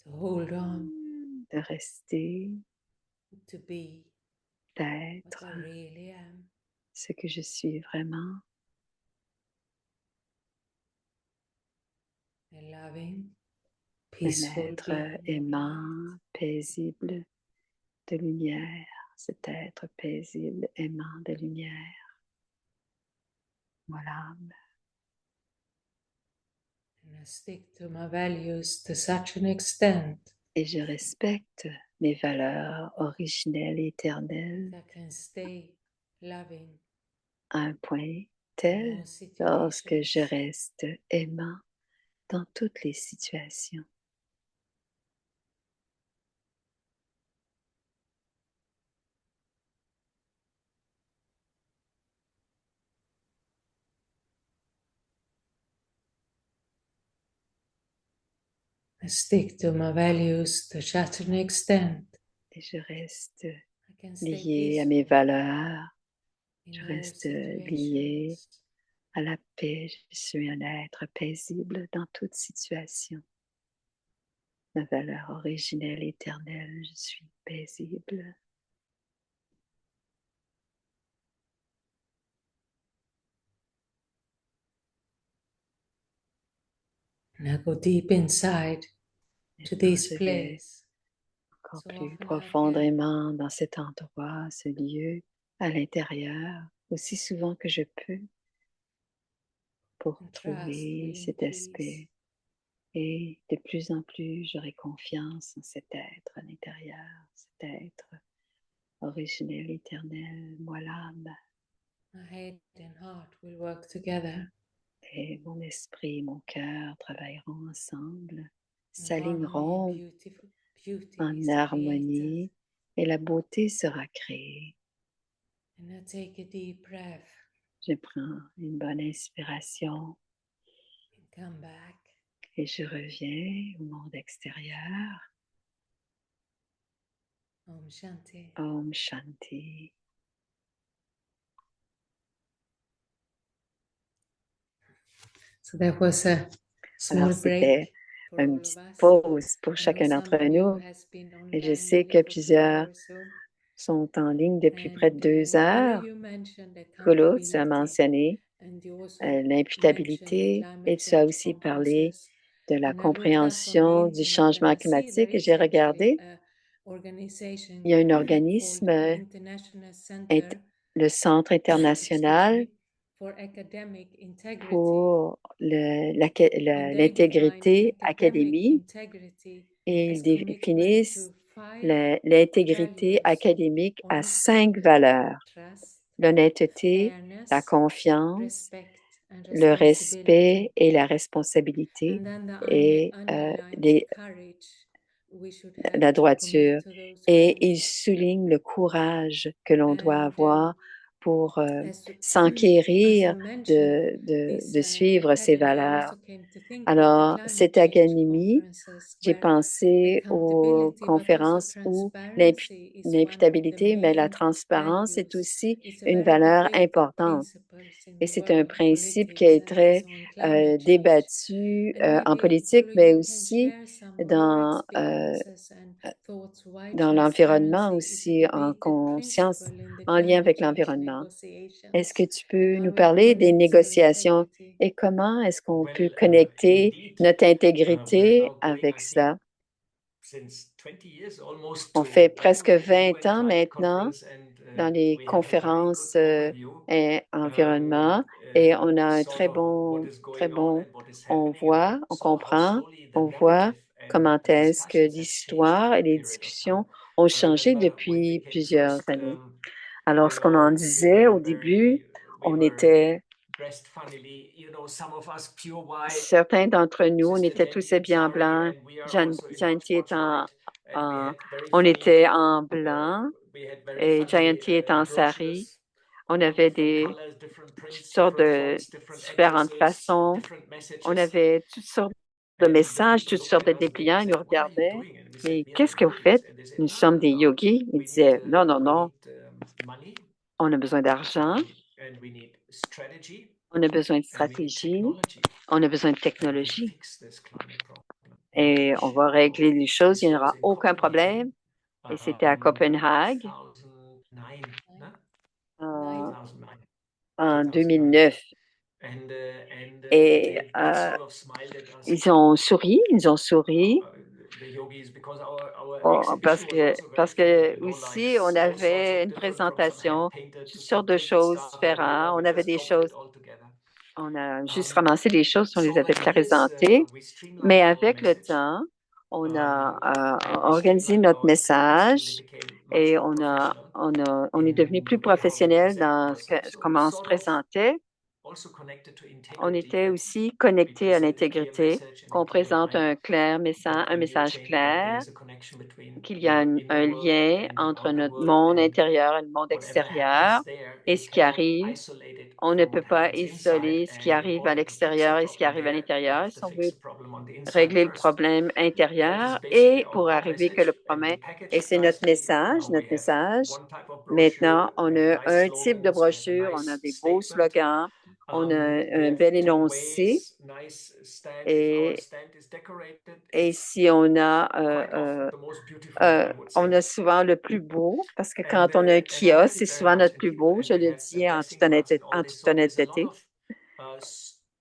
To hold on. de rester, To be d'être what I really am. ce que je suis vraiment, A loving, un peaceful être being of aimant, light. paisible, de lumière, cet être paisible, aimant de lumière. Moi l'âme. And I stick to my values to such an extent Et je respecte mes valeurs originelles et éternelles that I can stay loving à un point in tel all lorsque je situations. reste aimant dans toutes les situations. I stick to my values to such an extent Et je reste I can stay lié à mes peaceful valeurs, in je all reste lié situations. à la paix. Je suis un être paisible dans toute situation. Ma valeur originelle, éternelle, je suis paisible. And I go deep inside to Maintenant, this je vais place. encore So plus often I can. profondément dans cet endroit, ce lieu, à l'intérieur, aussi souvent que je peux, pour And trust trouver will cet increase. aspect. Et de plus en plus, j'aurai confiance en cet être à l'intérieur, cet être originel, éternel, moi l'âme. My head and heart will work together. Et mon esprit et mon cœur travailleront ensemble s'aligneront en harmonie et la beauté sera créée. Je prends une bonne inspiration et je reviens au monde extérieur. Om Shanti. Om Shanti. So that was a Alors, small c'était break for une all of petite us. pause pour I know chacun some d'entre of you nous. has been Et je online sais que for 2 plusieurs hours or so. sont en ligne depuis près de And 2 Lily, heures. you mentioned Kolo, tu as accountability, mentionné and you also mentioned l'imputabilité et climate tu as change aussi parlé conferences. de la And I looked up on the compréhension du internet changement and I see there climatique et is j'ai actually regardé, a organization il y a un called organisme, International Center le Centre international for Academic Integrity. pour And they define l'intégrité academic académique integrity et as ils commitment définissent to 5 l'intégrité values: académique à honesty, 5 valeurs: trust, l'honnêteté, la fairness, confiance, respect, and le responsibility. respect et la responsabilité And then the et underline the courage we should have la to commit droiture. to those Et values. il souligne le courage que l'on doit And avoir pour as I s'enquérir mentioned, this de suivre ces academy, I valeurs. also came to think of the Alors, climate cette change agonie, conferences j'ai where pensé aux accountability but also conférences où transparency is one of the l'imputabilité, mais la main transparence est values. aussi It's a une very valeur debated importante. principle in Et the c'est world un of principe qui politics est and très also on climate change. débattu And en maybe, politique, Polo, mais you can aussi share some of your dans, experiences and thoughts why dans l'environnement transparency is a aussi, en debated conscience, principle in the en lien climate avec change l'environnement. Est-ce que negotiations, tu and peux how nous it parler des connects to négociations integrity. et comment est-ce qu'on peut Well, connecter indeed, notre we're intégrité now going, avec I think, cela? since 20 years almost On to fait presque the 20 UN ans Climate maintenant Conference, and dans les we have a very good conférences overview environnement et on a un sort of what is très going on bon, and what is on happening, and voit, on so how comprend, slowly the on voit narrative and comment the est-ce que discussions has changed l'histoire over et a les period of time. discussions ont I changé remember when we depuis came plusieurs first, années. Alors, ce qu'on en we disait au were début, we on were était, dressed funnily, some of us pure white, certains d'entre nous, on Sister était tous Janti in habillés en sari, blanc. and we are also in Jayanti est hodgepodge white, and we en- had very on funny était en blanc we had very et funny Jayanti est en sari. brochures, On all avait different colors, different toutes prints, sortes different de fonts, different différentes addresses, façons. different On messages. avait toutes sortes de And the messages, people toutes looked sortes at de us and they dépliants. Ils nous said, "What are you regardaient. doing?" And we said, Mais "We are qu'est-ce the que vous yogis." faites? And they said, Nous "No, no, sommes no, des no. yogis. Ils We need disaient, non, non, we non, need money, on a besoin d'argent, and we need strategy, on a besoin de and we need stratégie, technology, on a besoin de and we'll technologie. fix this climate problem." Et on va régler les choses, il n'y This was aura in aucun Copenhagen, problème. Et c'était à Copenhague 2009, no? en, 2009. en 2009. 2009. And Et they sort of smiled at us. ils ont souri. The yogis, because our exhibition was also very Parce funny, que aussi, on all sorts avait of une different, from some hand présentation, painted toutes to some sortes de printed choses stuff, and différentes. we On avait just des jumbled choses, it all together. on a juste ramassé les choses, on So les over avait the years, présentées. we Mais streamlined our avec le message, temps, on a and we organisé streamlined notre our activities, and we message became much et more professional on est devenu in the plus way how we professionnel presented dans ourselves. So comment on se sort of présentait. also connected to On integrity, était that aussi we connecté à present a clear l'intégrité, message in a qu'on clear présente light, un message that there clair, is a connection between qu'il y a your un inner world lien and the entre outer notre world, monde and intérieur et le monde whatever happens extérieur there, et you ce qui cannot arrive. isolate it On ne from peut what pas happens inside, isoler ce qui and in arrive à order to fix the l'extérieur et ce qui problem arrive à there, you l'intérieur. have Si to on fix veut the problem on the inside régler le first. problème That is intérieur basically et our pour core arriver que le message, and we problème, et packaged c'est notre nicely. message, Now we have one type of brochure, Maintenant, on we have a nice un type de slogans, we have a brochure, on a nice des beaux statement. slogans, on a We un have bel two énoncé ways, nice stand. If our et, stand is decorated, et it's si on a quite often the most beautiful, I would on say. a souvent le plus beau, parce que And quand on a un I like kiosque, c'est it very souvent much. notre And plus people, beau, and je we le have dis blessing cards and all en this. toute So there's a lot honnêteté. of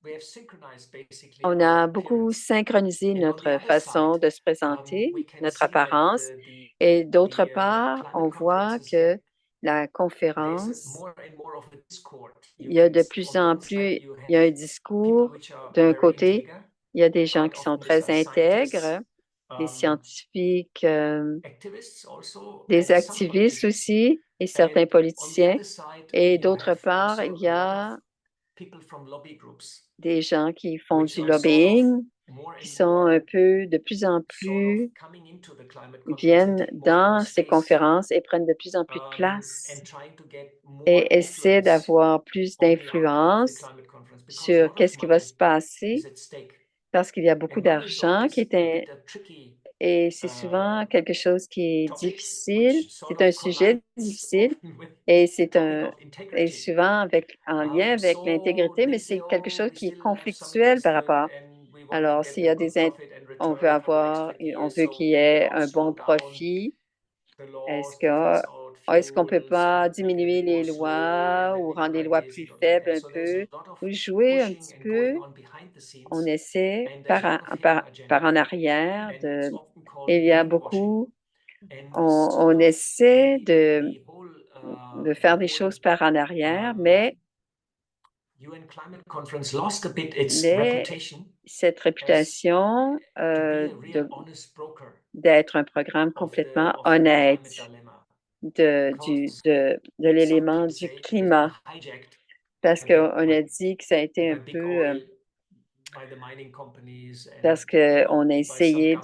we have synchronized basically On our a beaucoup appearance. synchronisé And on the notre other façon side, de se présenter, we can notre see that apparence. Et d'autre part, climate on voit conferences que get la there's conférence, more and more of a discord. il y a de plus On en one side plus, you il y a have un people discours. which are D'un very côté, integer. il y a des gens Quite qui sont often these très are scientists, intègres, des um, scientifiques, activists also, des and some activistes politicians. aussi et certains And on the politiciens. other side, Et you d'autre have part, also il y a lot of a people from lobby groups, des gens qui font which du are sort of lobbying qui sont un peu de plus en plus viennent dans ces conférences et prennent de plus en plus de place et essaient d'avoir plus d'influence sur qu'est-ce qui va se passer parce qu'il y a beaucoup d'argent et c'est souvent quelque chose qui est difficile. C'est un sujet difficile et et souvent en lien avec l'intégrité, mais c'est quelque chose qui est conflictuel par rapport. Alors, s'il y a on veut qu'il y ait un bon profit. Est-ce qu'on peut pas diminuer les lois ou rendre les lois plus faibles un peu ou jouer un petit peu? On essaie par en arrière il y a beaucoup, on essaie de faire des choses par en arrière, mais cette réputation d'être un programme complètement honnête de l'élément du climat, parce qu'on a dit que ça a été un peu parce qu'on a essayé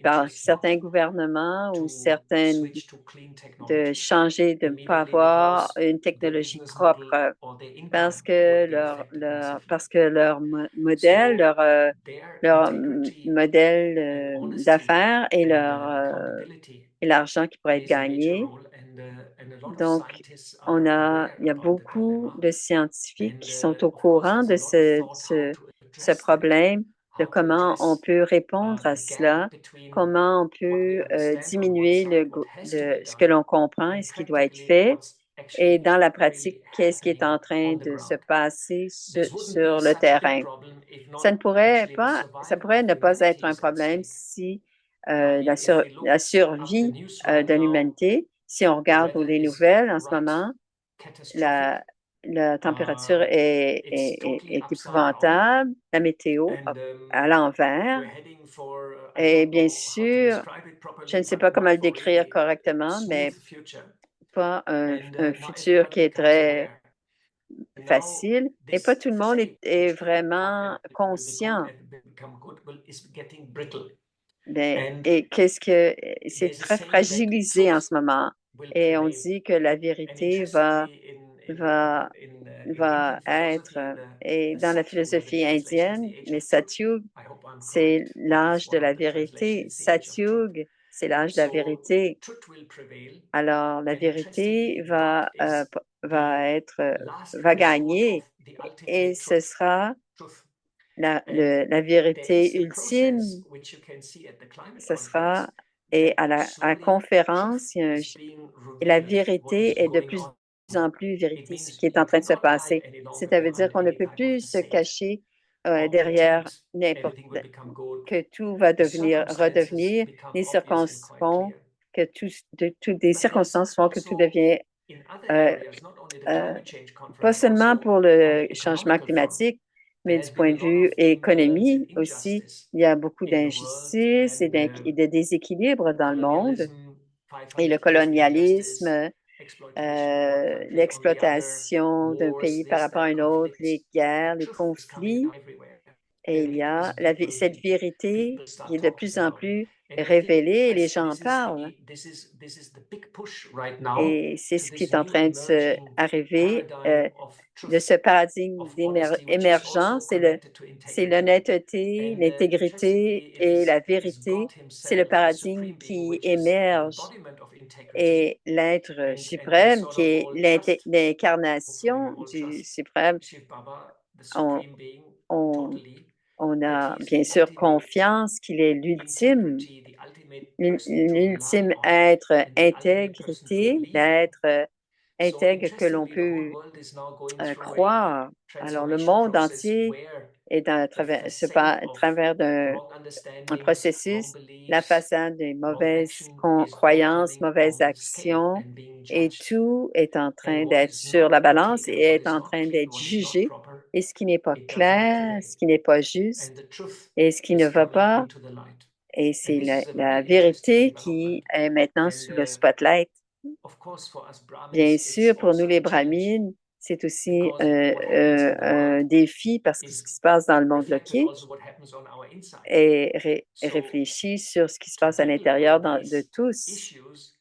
par certains gouvernements ou de changer, de ne pas avoir une technologie propre parce que leur modèle d'affaires et l'argent qui pourrait être gagné. Donc, il y a beaucoup de scientifiques qui sont au courant de ce problème, de comment on peut répondre à cela, comment on peut diminuer ce que l'on comprend et ce qui doit être fait. Et dans la pratique, qu'est-ce qui est en train de se passer sur le terrain? Ça pourrait ne pas être un problème si la survie de l'humanité, si on regarde les nouvelles en ce moment, la, la température est épouvantable, la météo à l'envers. Et bien sûr, je ne sais pas comment le décrire correctement, mais pas un futur qui est très facile et pas tout le monde est vraiment conscient. Et c'est très fragilisé en ce moment. Et on dit que la vérité va, va être, et dans la philosophie indienne, mais Satyug, c'est l'âge de la vérité. Satyug, c'est l'âge de la vérité. Alors, la vérité va gagner et ce sera la vérité ultime. Ce sera, et à la conférence, et la vérité est de plus en plus vérité, ce qui est en train de se passer. C'est-à-dire qu'on ne peut plus se cacher derrière que tout va redevenir, les circonstances font des circonstances font que tout devient euh, euh, pas seulement pour le changement climatique, mais du point de vue économie aussi, il y a beaucoup d'injustices et de déséquilibres dans le monde. Et le colonialisme, l'exploitation d'un pays par rapport à un autre, les guerres, les conflits. Et il y a cette vérité qui est de plus en plus révélée et les gens en parlent. Et c'est ce qui est en train arriver, de ce paradigme émergent, c'est l'honnêteté, l'intégrité et la vérité. C'est le paradigme qui émerge et l'être suprême, qui est l'incarnation du suprême. On, on, on a bien sûr confiance qu'il est l'ultime être intégrité, l'être intègre que l'on peut croire. Alors, le monde entier est à travers un processus, la façade des mauvaises croyances, mauvaises actions, et tout est en train d'être sur la balance et est en train d'être jugé. Et ce qui n'est pas clair, ce qui n'est pas juste, et ce qui ne va pas, et c'est la vérité qui est maintenant sous le spotlight. Bien sûr, pour nous les Brahmines, C'est aussi Because what happens in the un world défi parce que ce is qui se passe dans le monde reflecting loqué also what happens on our inside. So réfléchit sur ce qui se to passe à deal l'intérieur with de these tous. issues,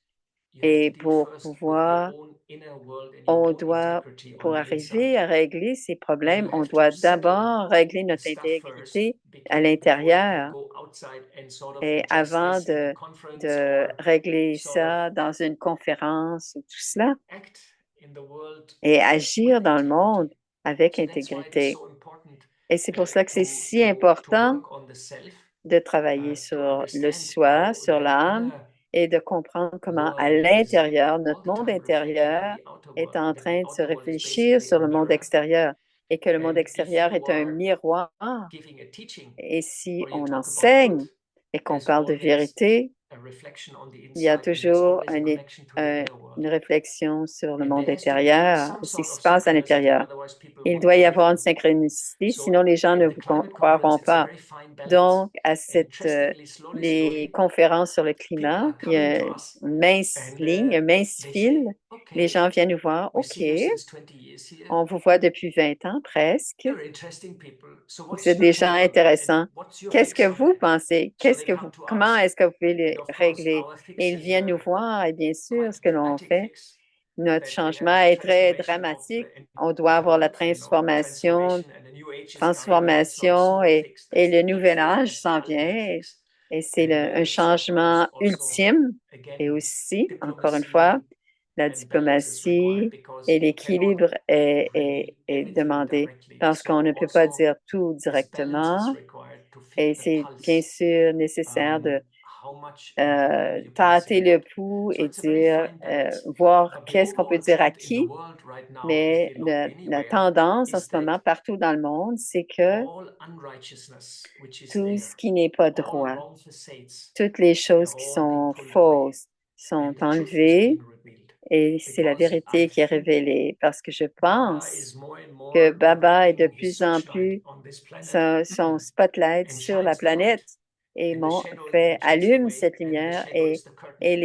you have to Et deal pour first with your pouvoir, own inner world and your on own doit, integrity on pour the arriver inside. à régler ces Then problèmes, you on have to doit settle d'abord régler the notre stuff first intégrité à before you can l'intérieur. go outside and sort of Et address avant this in a conference de or régler sort of ça dans une conférence ou tout cela, act in the world et with agir dans le integrity. monde avec So that's why it is intégrité. so important Et c'est pour cela que c'est si to important work on the self, de travailler to sur le understand soi, how sur that l'âme, inner et de comprendre comment à world is l'intérieur, notre all the monde time reflecting on intérieur the outer est world, en and that the train de se outer world is réfléchir basically a sur le monde mirror. extérieur et que le monde And if extérieur you est un are miroir. giving a teaching Et si or you on talk about good, enseigne et qu'on there's parle de always vérité, a reflection on the il y a inside, and there's toujours always a connection to the inner world. une réflexion sur le And monde there has to be intérieur, some ce qui sort se of passe à synchronicity, l'intérieur. otherwise people Il won't doit y believe avoir une you. synchronicité, sinon So les gens ne at vous the climate croiront conference, it's a pas. very fine balance. Donc, à And interestingly, slowly, les slowly, conférences sur le people climat, are il y coming a to us une mince and ligne, un mince they fil. say, Les okay, gens viennent nous voir. we OK, see you since 20 years here. on vous voit depuis 20 ans presque. You're interesting people. So Vous what's êtes your des gens take on that? And intéressants. what's your Qu'est-ce que fix on vous that? pensez? So they come to Comment us. est-ce que vous pouvez les And of course, régler? our Et fix ils is viennent nous a voir et bien sûr, ce quite que l'on dramatic fait, fix. notre That we changement have a est très transformation of dramatique. On doit avoir la transformation, transformation, and the new age is coming, and that's not a transformation small fix. et That's le the big nouvel fix. âge That's the s'en ultimate vient fix. et c'est And un with that changement goes also, ultime. Et again, aussi, encore une fois, diplomacy la and balance is required diplomatie because et you cannot l'équilibre reveal est everything demandé directly. parce qu'on So ne peut pas also dire tout this balance is directement required to et feel the c'est bien pulse, sûr nécessaire de how much and to whom you can tâter say le what. pouls So et it's a very dire, fine balance. voir But the qu'est-ce qu'on peut overall dire à trend in the qui, world right now, if mais you look la anywhere, tendance en is ce moment that partout dans le monde, c'est que all unrighteousness which is tout ce there, qui n'est pas all droit, wrong facades, toutes les they're choses qui all being sont pulled away, fausses sont and the truth is enlevées being revealed. et c'est la Because I vérité qui est think révélée parce que je Baba pense is more and que more Baba est de directing his plus en searchlight plus on this planet son spotlight and sur la shines the planète light, et and the shadow then shades allume away, cette and the lumière shadow is the curtain. et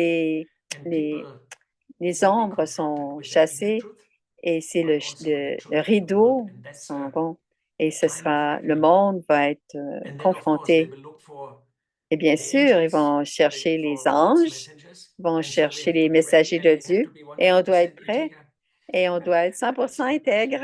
And les, people les will be ombres confronted sont with their inner chassées truth, et c'est but also with the le truth of the world. rideau And that's s'en a vont et time of le reckoning. monde va être And then, of course, they confronté. will look for Et bien the sûr, ils angels, vont chercher les for God's anges, messengers. vont And so we chercher have to les be ready, messagers and de we have to Dieu be et on doit être 100% prêt integer. et on doit être That's 100% my question. intègre.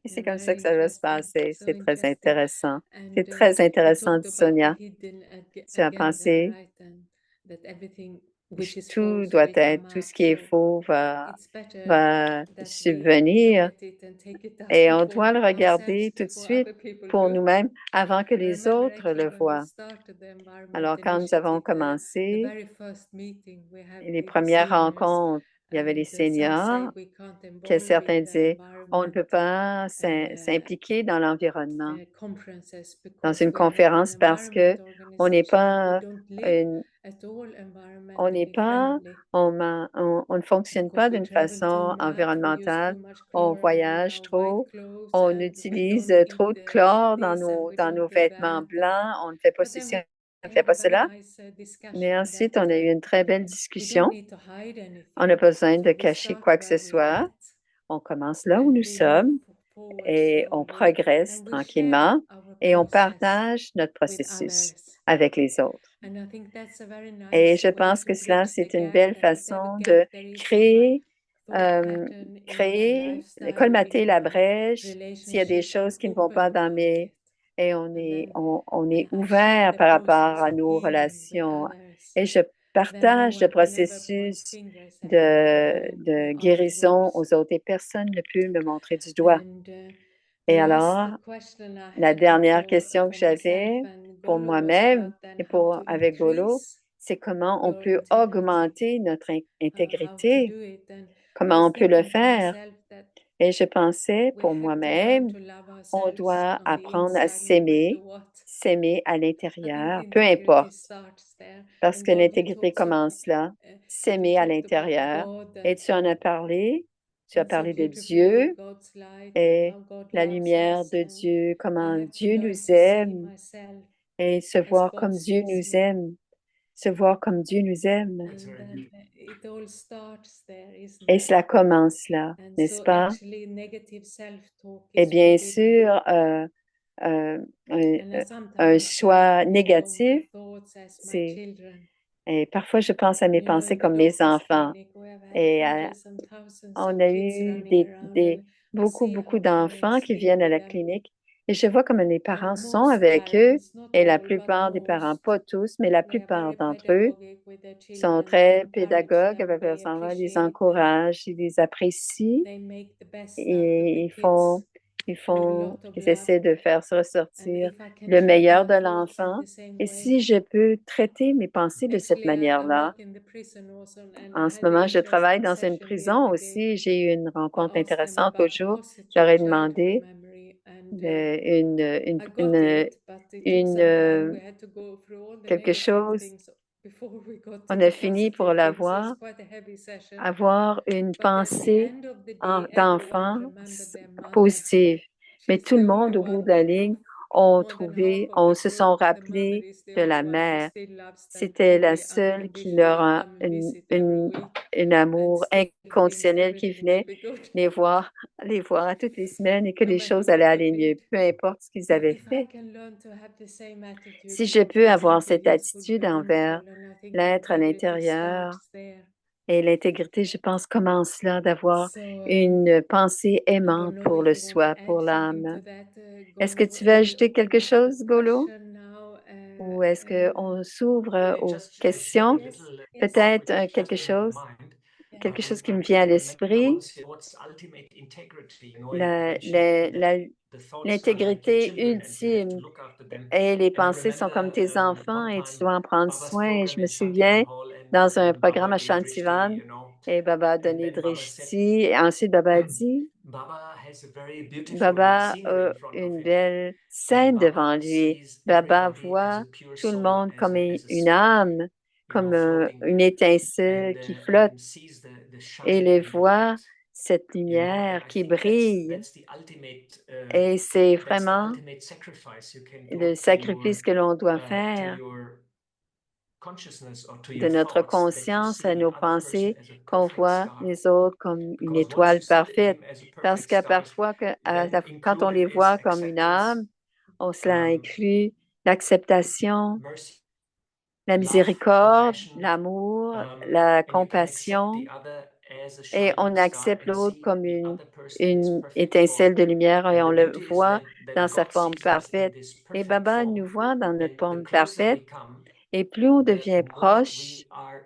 Et c'est Yeah, comme ça very que ça va se interesting. passer. So C'est très interesting. intéressant. C'est And très you intéressant, talked dit about the Sonia. hidden Tu as agenda, pensé, right? And that everything which is tout false doit will être, come tout ce out. qui est So faux it's better va that we look subvenir at it and take it down et on before doit le ourselves, regarder tout de before suite other people pour do. nous-mêmes avant que I les remember autres actually le when we voient. started the Environment Alors, quand nous avons Initiative, the commencé very first meeting we had les with the premières seniors, rencontres, il y avait les and some say seniors, we can't que involve certains in the disaient, on ne environment peut pas uh, s'impliquer dans l'environnement, conferences dans because une we are not an conférence parce environment que on n'est organization and we pas don't live une, at all on n'est environmentally pas, friendly on ne fonctionne because pas we d'une travel too façon much, we use too environnementale. much On chlorine in voyage our white trop, clothes on and we utilise don't trop eat de chlore this and we dans don't nos do vêtements that. blancs. On ne fait pas But then ceci, on we ne fait had a pas very cela. nice Mais discussion that ensuite, on a eu une très belle we don't discussion. need to hide On n'a anything. pas besoin de So we cacher start quoi que ce where we are soit. at On commence là où and nous we move sommes forward et on slowly progresse and we share tranquillement our et on process partage notre with processus others. avec les autres. And I think that's a very Et nice je way pense to que cela, bridge the c'est une gap, belle that whatever façon gap de there is in my créer, thought pattern, in my lifestyle, colmater in la my brèche s'il y a des relationships, I'm choses qui ne vont pas open dans about it. et And then on when est I share ouvert the par rapport process à of nos healing with relations. others, Et je then no partage le one can ever point processus fingers at me and go, you de are the guérison worst. aux autres et personne ne peut me montrer du doigt. And the Et last alors, question I la had dernière question que for myself j'avais and pour Golo was moi-même about then et how to avec Golo, increase c'est comment on your peut integrity, augmenter notre how to intégrité, do it. And I comment was on peut le thinking for faire. myself that Et je pensais we pour have to learn moi-même, to love on ourselves doit on the apprendre à inside, no matter what. s'aimer à I think l'intérieur, peu integrity importe, starts there. parce And que God, you l'intégrité talked so, commence là, you s'aimer à talked about l'intérieur. God Et and tu as and so parlé de beautifully Dieu God's light and et how God la loves lumière us. de And Dieu, I comment have to Dieu learn nous to see aime myself et se as voir God comme Dieu sees nous me. aime. se voir comme Dieu nous aime. That's very And beautiful. it all starts there, isn't Et it? cela commence là, And n'est-ce so pas? actually negative self-talk Et is bien really sûr, un, and I un sometimes choix think négatif, of thoughts as my c'est, children. et parfois je pense à mes And you know, pensées in the comme mes doctor's enfants. clinic, we have had Et hundreds and thousands on of a kids eu running around, and I beaucoup, see beaucoup how d'enfants parents qui deal viennent à with la them. clinique. Et je vois comment les parents And sont most avec eux. parents, not Et la all, but plupart des parents, most, pas tous, mais la they are plupart very d'entre eux pedagogic with their sont children. They très encourage pédagogues them, avec they leurs enfants, ils les appreciate them, encouragent, ils les apprécient they make the best out of et the kids with a lot of ils love. essaient de faire And ressortir if I can le treat meilleur my de thoughts in l'enfant. the same Et way, si je peux traiter mes pensées de cette actually, I manière-là, work in the prison also, and en I ce had an moment, je travaille interesting dans une session the prison other day. aussi. J'ai eu une I rencontre asked them intéressante about l'autre jour. positive J'aurais childhood demandé memory, and une, I got it, but it took une, some time. We had to go through all the quelque negative chose. things before we got to On the a fini pour positive things. So it's l'avoir, quite a heavy session. avoir une But at the pensée end of the day, everyone d'enfant remembered their mother. positive. Mais She's tout the le only monde, au bout one de la that ligne, more than half of on the se sont group, the mother rappelés is the de only la one who mère. still loves them C'était la fully, seule qui leur unconditionally, a come visit every week, un and amour still thinks inconditionnel qui everything will venait be good. les voir, les voir toutes les semaines et que No les matter choses allaient what they aller mieux, did. peu importe ce qu'ils So avaient if I fait. can learn to have the same attitude Si je towards peux my avoir simple cette youth would be attitude envers wonderful. And I think l'être à integrity l'intérieur starts there. et l'intégrité, je pense, commence là d'avoir So une pensée I don't aimante know pour if le you want to soi, pour add something l'âme. to that, Est-ce que Golo, tu veux and we ajouter open quelque up for chose, Golo? question now. Ou est-ce qu'on s'ouvre Yeah, aux just shared a questions? Yes, little yes, thought Peut-être which just quelque came to chose, mind. yeah. qui me vient à When Magdalena l'esprit. once said, "What's ultimate integrity?" You know, La- and she la- said, la- "The thoughts are like your L'intégrité children, and you have to ultime look after them." et les And I pensées sont comme remember tes enfants one et tu time dois en prendre Baba's soin. Et program je me in Shantivan souviens, Hall, dans un and programme Baba à gave Drishti, Shantivan, you know, et Baba a and donné then Baba said, Drishti. Et ensuite, Baba a dit, Baba has a very beautiful Baba scenery a in front of une him, belle and scène devant Baba lui. sees Baba everybody as voit a pure tout le soul, monde comme as a une spark, âme, you comme know, floating une there, étincelle qui flotte and sees the et shine les in the voit light, cette you know. And lumière I qui think brille. that's the ultimate Et c'est vraiment sacrifice you can le do to sacrifice que l'on doit to faire your consciousness or to de your notre thoughts, that you conscience see à the nos other person pensées, as a qu'on perfect voit star. les autres comme une Because once you étoile see parfaite. him as a Parce perfect que star, parfois, then quand on included les is voit comme une acceptance, âme, cela um, inclut l'acceptation, mercy, la love, miséricorde, compassion, l'amour, la and you can accept compassion, the other as a et shining on star accepte and l'autre see comme the other person as une perfect étincelle form. de lumière et And on the le beauty is voit dans that sa God forme sees us in parfaite. this Et perfect Baba nous form, voit dans notre and the forme closer parfaite. we come, Et plus on the devient more proche we are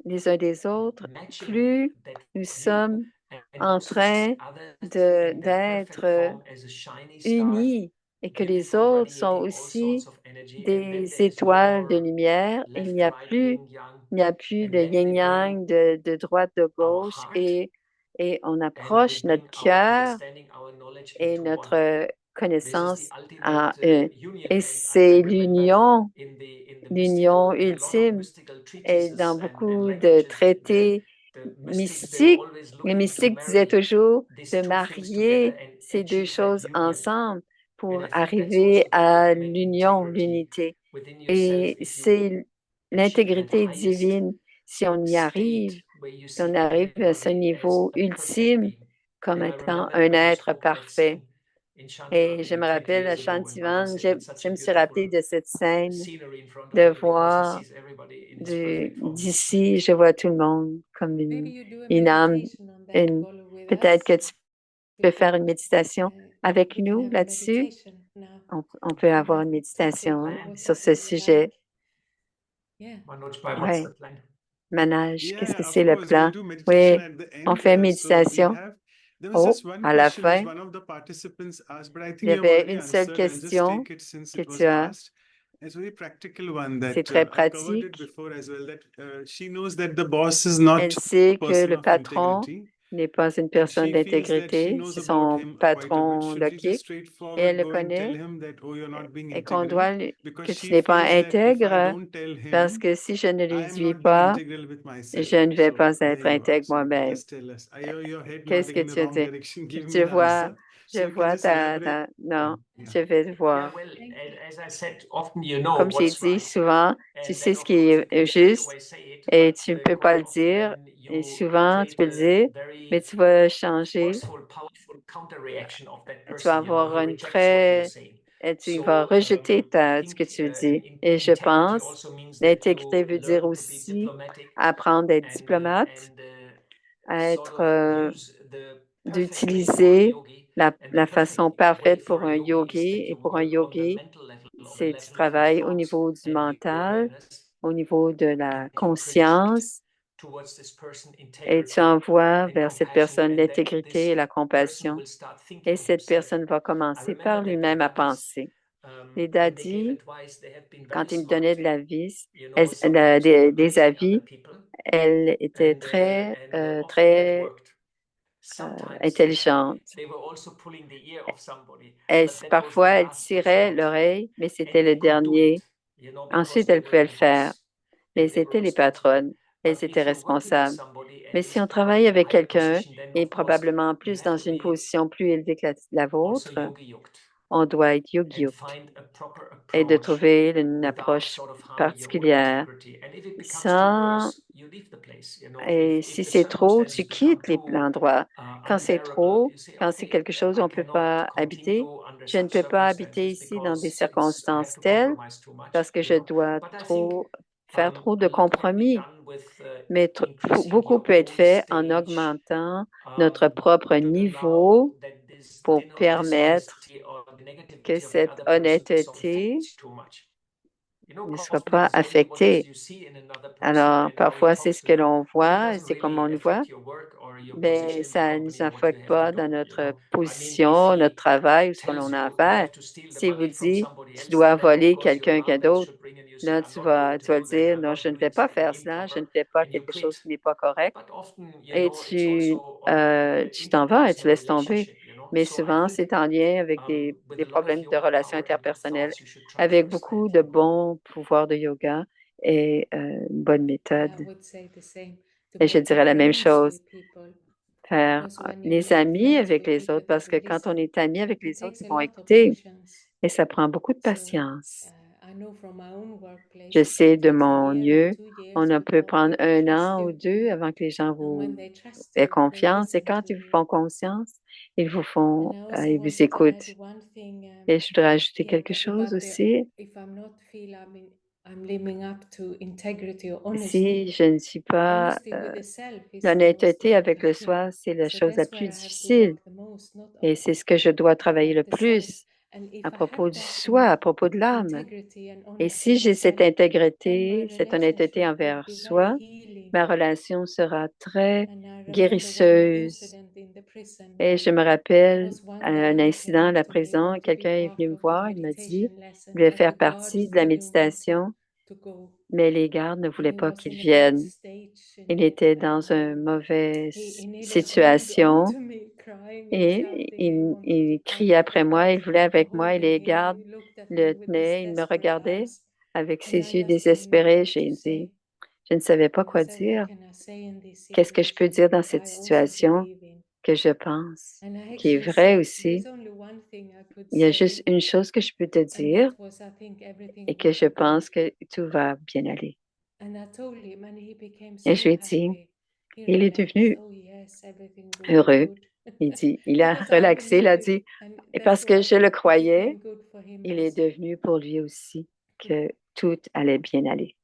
les uns des autres, matching plus that nous view, sommes and en also see train others in that perfect d'être form as a shiny star, unis et que les beautiful, autres sont radiating all sorts aussi of energy, and then des there is no étoiles de more lumière. left, right, yin, yang, Il n'y a plus and de then we bring yin-yang, de droite, de our gauche, heart, et on and we approche notre bring our cœur understanding, our knowledge et into one. notre This is the connaissance ultimate à un. union, Et and I c'est remember in the l'union mystical, in a lot of ultime. mystical Et treatises dans and beaucoup de languages, traités the mystics, they were mystiques, always les looking to mystiques disaient marry toujours these de two things together marier and ces deux achieve that choses union. ensemble And pour I think that's arriver also the à ultimate l'union, integrity l'unité. within yourself. Et If you c'est achieve that l'intégrité highest divine. Si on y state arrive, where you si on see arrive à ce everybody as niveau a perfect ultime being. comme And I étant remember un when we être spoke that parfait. scene in Shantivan Et je maybe me 20 rappelle à years ago when Baba Shantivan, said it's such je a me suis beautiful rappelé de cette scène, scenery in front of de him because he voir sees everybody in his perfect form. d'ici, je vois tout le monde comme Maybe you do a une âme. meditation on that, Golo, with Peut-être us. que tu peux faire une méditation avec We can nous have a là-dessus. meditation now. On peut If you avoir have une a topic méditation or sur whatever ce you sujet. like. Yeah. Manoj Bhai, what's Oui, the plan? Manage, Yeah, qu'est-ce que yeah, of c'est le course. We'll plan? do meditation Oui, at the on end. fait So we méditation. have, there was Oh, just one à la question which fin, one of the participants asked, but I il think y you have avait already une seule answered. I'll just question take it since que it tu was as. asked. It's a very practical one C'est that très I've covered it pratique. before as well. That she knows that the boss is Elle not sait a que person le of patron integrity, n'est pas une and personne she feels that she d'intégrité, knows c'est about son him quite a bit. patron Should we just logique et elle straightforward le go and tell connaît him that, oh, you're not being et qu'on integral? doit Because que tu she n'es pas feels that if I intègre don't tell parce him, que si je ne I lui am dis not being pas, integral with myself. je ne vais So pas there être you are. intègre So moi-même. just tell us. I hear your head Qu'est-ce nodding que in the tu as wrong dit? direction. Give me Je the vois answer. Je So you can vois just elaborate. non, Yeah. je vais Yeah, voir. well, as I said, often you know Comme j'ai what's dit, right, souvent, tu and sais then ce of qui course you est can straight juste away say it, et but tu ne peux pas quite le often dire. then Et you souvent, tu create peux le a dire, mais very tu vas changer. forceful, powerful counter-reaction of that Tu vas person. avoir He une rejects what you're très... saying. et tu vas So rejeter I ce think que tu dis. Et je integrity pense, also means that l'intégrité you veut dire learn to be aussi diplomatic apprendre à être and diplomate, à sort être, of use the perfect way for a d'utiliser yogi. And the la façon perfect way parfaite for pour a un yogi is yogi. that Et you pour un work on the yogi, mental level, on the c'est tu level of your travailles au thoughts niveau du and your mental, awareness, au niveau de la and you project conscience, towards this person et tu integrity envoies and vers cette compassion, personne and that l'intégrité et this la person compassion. will start Et thinking cette himself. personne va I commencer remember par that the lui-même à dadis, penser. Les when they gave dadis, advice, they have been very quand ils me donnaient smart. de la vie, You know, sometimes they were des pleasing other avis, people, elles étaient and often that très worked. Sometimes intelligentes. they were also pulling the ear of somebody, but that was the Parfois, elles last tiraient resort, l'oreille, mais c'était and le they could do it, dernier. you know, because Ensuite, they elles were pouvaient the le faire. boss Mais and elles they were étaient les responsible. patronnes. Elles But étaient if you're working with responsables. somebody Mais and si is on travaille probably in a avec higher quelqu'un position, then et of course probablement you plus have dans to une be position plus élevée que la also vôtre, yogi-yoked on doit être and yogi find a proper et de approach trouver une without approche sort of harming your own particulière. integrity. And if it becomes too Sans, worse, you leave the place. You know, et if si the c'est trop, tu circumstances become quittes too l'endroit. Quand c'est unbearable, trop, you say, quand c'est okay, quelque chose où I on ne peut cannot pas habiter, continue under je ne such peux pas habiter circumstances ici dans des because I have circonstances to telles compromise too much, parce que you je know. dois But I think faire trop a de lot can be compromis. done with Mais increasing beaucoup your peut être own fait en stage augmentant notre propre to allow niveau that this pour permettre dishonesty or the que negativity of the cette other person sort of honnêteté fades too much. You know, ne soit often it pas is only what affectée. you see in another person Alors, and how he parfois, c'est talks ce to que you, l'on but it voit, doesn't c'est comme on really nous voit, affect your work or your mais position in the ça ne company nous or what you affecte have to pas dans do, you notre know. I mean, if position, notre he travail ou ce que tells l'on a à you you faire. have to steal the S'il vous money from dit, somebody tu else, dois then of voler course your quelqu'un alarm bells d'autre, should ring and you say, là, I'm not going to tu vas do that, dire, I'm non, not je ne doing vais pas something faire cela, je ne improper, fais pas and you quelque chose quit. qui n'est pas correct. But often, you Et know, it's also on tu t'en vas et tu interpersonal laisses tomber. relationship, you know. Mais So I souvent, think c'est en lien avec with des a lot of problèmes de yoga relations power and good interpersonnelles, thoughts, you should try avec first that, beaucoup de bons pouvoirs de yoga et une bonne méthode. I would say the same. To Et je make dirais la même friends chose, with people. faire Because when you les make amis friends avec with les people autres, that parce que will quand on listen, est amis avec it les autres, takes ils a vont lot of écouter. patience. Et ça prend beaucoup de So patience. I know from my own workplace, Je it can sais de take a mon year or mieux, 2 years on peut before prendre people un trust an ou you. deux avant que les gens And vous when they trust aient you, they confiance. Et listen quand to ils vous you. font confiance, ils vous font, And I also ils vous wanted to add écoutent. one thing Et je voudrais ajouter here quelque chose about the aussi. if I'm not feel I'm living up to integrity or Si honesty. je ne suis pas, Honesty with the self is the most l'honnêteté avec le difficult. soi, c'est la So chose la that's where plus I have to difficile. work the most, not Et c'est ce que je dois travailler le about the self. plus And if à I have propos du that soi, à propos de l'âme. integrity and Et honesty si in j'ai cette myself, then my intégrité, cette honnêteté relationship would envers be very soi, healing. ma relation sera très And I remember one guérisseuse. incident in the prison Et je when me there rappelle was one un guy who incident à came la to me prison, want to be quelqu'un est part venu me of the voir, il m'a dit, meditation lesson, il voulait but faire the guards partie de la didn't want him méditation, to go. mais les gardes ne And voulaient he pas was qu'il in a bad vienne. stage Il and était dans une mauvaise he needed hold on situation to me, crying and et shouting. He wanted to il come, criait but the après moi, il guards voulait were avec moi et holding les him and gardes he looked at le me with these tenaient, il me desperate regardait eyes. avec And ses I yeux just didn't know désespérés. what to J'ai dit, say. je ne savais pas And I quoi said, what dire. can I say in this Qu'est-ce que je peux situation dire dans that cette I also situation believe in? que je pense, And I qui est actually vrai said, aussi? there's only one thing I could Il y a say, juste une chose que je peux te and dire that was, I think everything et que will je be good. pense que tout va bien aller. And I told him, and he became Et je so lui ai dit, happy. He il est relaxed. devenu Oh yes, everything will be heureux. good. Il dit, il a Because I relaxé, il believed a it, dit, and et that's parce que why je le it croyais, became good for him il est also. devenu pour lui aussi que tout allait bien aller.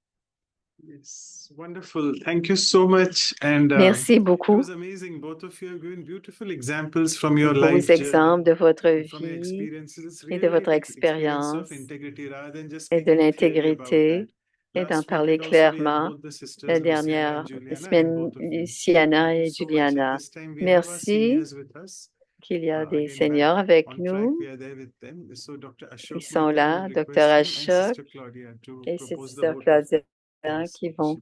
Yes, wonderful. Thank you so much. And Merci it beaucoup. was amazing. Both of you have given beautiful examples from your Beaux life exemples journey, de votre from your vie experiences. It's et de really votre experience of expérience integrity rather than just et de speaking clearly about that. l'intégrité et d'en Last week, parler it also we had clairement. both the sisters, La Luciana and dernière Juliana, and semaine, both of you. Siana Thank you et so much. And Juliana. this time we have our Merci seniors with us. qu'il y a des Again, back seniors avec on track, nous. we are there with them. So Dr. Ils Ashok sont Mehta, I là, would Dr. request you and Ashok Sister Claudia to et propose the Sister vote of Claudia thanks. qui vont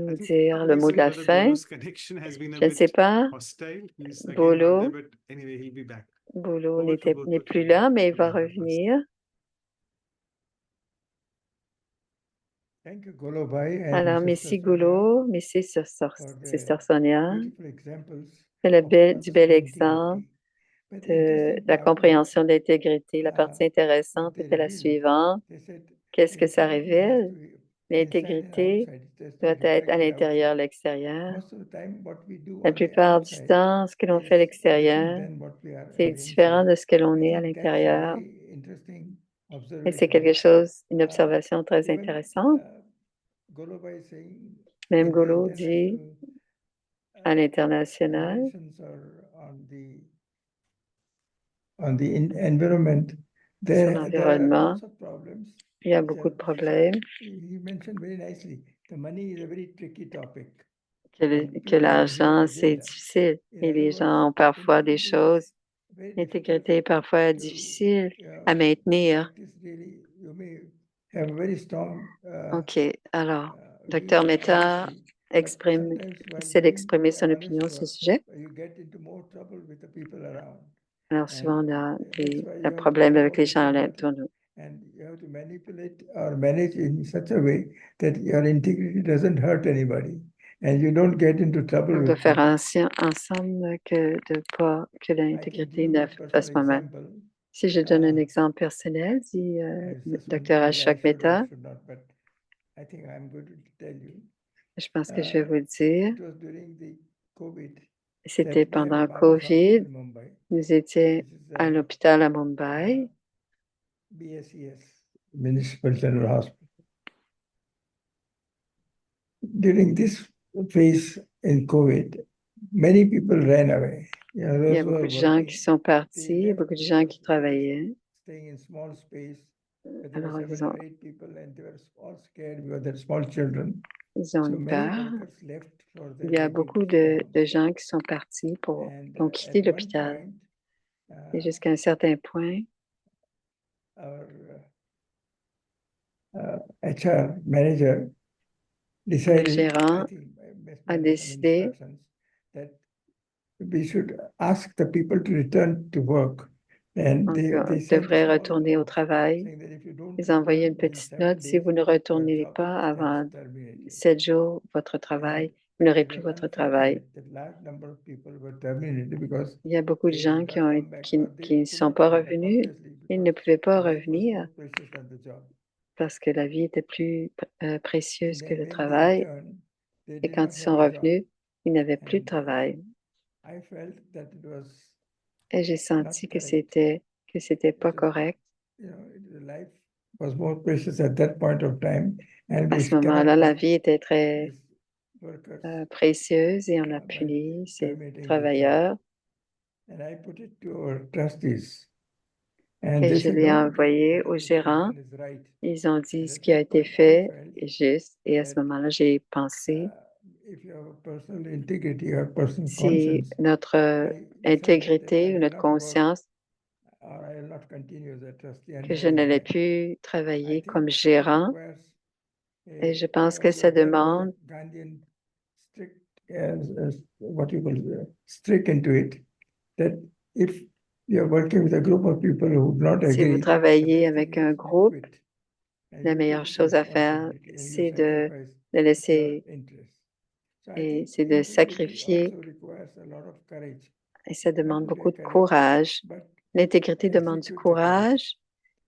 I nous think dire le mot de reason la Brother fin. Bolo's connection has been a Je ne sais bit pas, hostile. He's again not there, Bolo, but anyway, he'll be back. Bolo Over to both n'est of plus you. là, mais il va Juliana first. revenir. Thank you, Golo Bhai and Alors, Sister merci Sonia Golo, merci for Sister the Sonia. beautiful examples C'est of du bel nurturing exemple integrity. But the de interesting la part was, compréhension de l'intégrité. La partie what intéressante they était la revealed. suivante. They said Qu'est-ce que ça integrity has révèle? to be inside and L'intégrité outside. It has to doit be être à reflected l'intérieur, à outside. l'extérieur. Most of the time, what we do La on the plupart du outside temps, ce que l'on fait à is different l'extérieur, than what we are c'est on the différent inside. de ce que l'on I est à think that's a l'intérieur. very interesting Et c'est quelque observation. chose, une observation très Even intéressante. Golobai is saying Même in the Golo dit international à l'international, conventions or on the environment, sur there are l'environnement, lots of problems. il y a beaucoup de problèmes, He mentioned very nicely, the money is a very tricky topic. que l'argent, c'est difficile. Et les gens ont parfois des choses. L'intégrité est parfois difficile à maintenir. OK. Alors, Dr. Mehta essaie d'exprimer son opinion sur ce sujet. Alors, souvent, on a des problèmes avec les gens autour de nous. And you have to manipulate or manage in such a way that your integrity doesn't hurt anybody and you don't get into trouble On with doit faire people. ensemble que l'intégrité you, ne for fasse pas mal. example, Si je donne un exemple personnel, dit Dr. Ashok Mehta, should not, but I think I'm going to tell you. je pense que je vais vous le dire. It was during the COVID. C'était that we have pendant a Baba's COVID. Hospital in Mumbai. Nous étions This is, à l'hôpital à Mumbai. BSES, Municipal General Hospital. During this phase in COVID, many people ran away. Il y a beaucoup de gens qui sont partis, beaucoup de gens qui travaillaient. Staying in small space. Alors, There were 7 or 8 people and they were all scared because they're small children. Ils ont So eu many peur. workers left for their Il y a native beaucoup de towns. gens qui sont partis qui ont quitté At one l'hôpital. point, Et jusqu'à un certain point, our HR manager le decided, gérant I think, based a on some décidé instructions, that we should ask the people to return to work. And qu'on they sent a devrait small retourner au note travail. saying that if you don't Ils ont envoyé return une within petite 7 note. Si days, vous ne your retournez job pas gets avant terminated. 7 jours, votre travail, vous n'aurez plus votre travail. That large number of people were terminated because Il y a beaucoup de they gens did not come back or they qui ne could sont not pas come back, revenus. obviously, Ils ne because pouvaient pas life was revenir more precious than the job. parce que la vie était plus précieuse que le When they travail. returned, they Et did quand not ils have sont a job. revenus, ils n'avaient plus de And, travail. I felt that it was Et j'ai senti que correct. c'était pas correct. You know, life was more precious at that point of time, and À we ce moment-là, cannot la let vie était très these workers précieuse et on a by puni ces terminating the job. travailleurs. And I put it to our trustees. And Et they je said, l'ai no, envoyé whatever aux the gérants. decision is right. Ils ont dit And ce at qui a that été point, I fait felt est juste. Et à ce that moment-là, j'ai pensé, if you have a personal integrity or personal si conscience, notre I decided that intégrité I ou will notre not work conscience, or I will not continue as a trustee que until je I n'allais resign. plus I travailler think comme it gérant. requires Et je pense que ça there was demande a Gandhian strict, what you call strict into it, that if you're working with a group of people who would not si vous agree, the travaillez best avec thing un is you groupe, quit. And la you meilleure take the chose à faire, responsibility and you c'est de sacrifice laisser your interests. So I et think c'est de integrity sacrifier. also requires a lot of courage. Et ça Not demande only beaucoup de courage, courage. but L'intégrité demande du execute the courage. courage,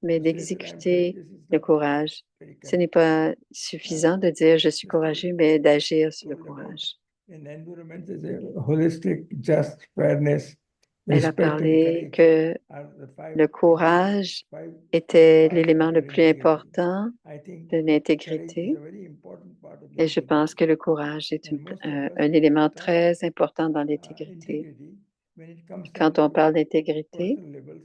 mais To say that I'm d'exécuter courageous is le not courage. very Ce n'est correct. pas suffisant de dire je suis courageux, mais d'agir sur le Told about courage. in environment is a holistic, just, fairness, Elle a respect and parlé courage que are the five le courage five était parts l'élément of le our plus integrity. important I think de courage is l'intégrité. a very important part of the Et je pense integrity. que le courage est And most of us un élément talk très important dans l'intégrité. integrity when it comes Quand down on to parle d'intégrité, personal levels.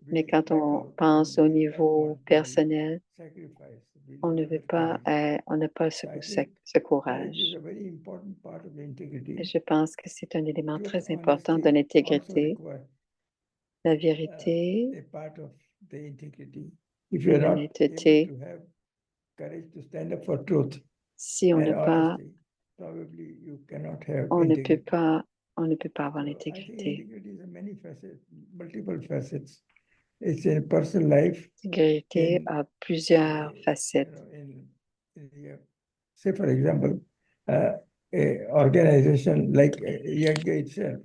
mais We quand back on out and pense au we don't niveau want to personnel, sacrifice. We on don't ne have veut that pas, courage. on n'a pas So I think ce courage is courage. a very important part of the Et integrity. je pense que c'est un élément Truth, très important de honesty also l'intégrité. require La vérité, a part of the integrity. If you're not able l'honnêteté, to have courage to stand up for truth si on and n'a pas, honesty, probably you cannot have on ne peut integrity. pas, on ne peut pas avoir So I think l'intégrité. integrity is a many facets, multiple facets. It's in personal life. L'intégrité in, a plusieurs facettes. Say, for example, a organization like Yagya itself,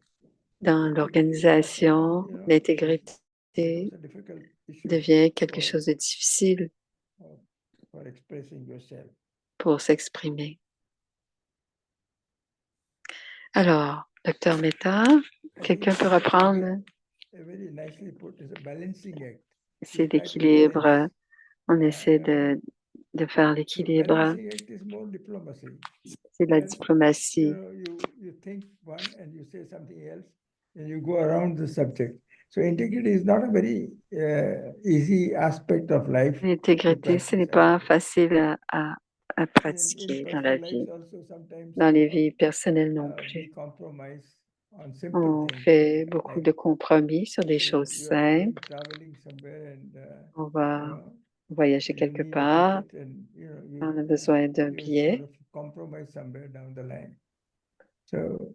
dans l'organisation, l'intégrité Those are difficult issues devient quelque chose de difficile for expressing yourself. pour s'exprimer. Alors, Docteur Mehta, quelqu'un peut reprendre? Very nicely put, is a balancing act. C'est try to l'équilibre. balance. On essaie de faire So l'équilibre. balancing act is more diplomacy. C'est de la Where, diplomatie. you think one and you say something else, and you go around the subject. So integrity is not a very easy aspect of life. L'intégrité, ce n'est pas facile à pratiquer dans la vie, dans les vies personnelles non plus. On fait beaucoup de compromis sur des choses simples. On va voyager quelque part. On a besoin d'un billet. So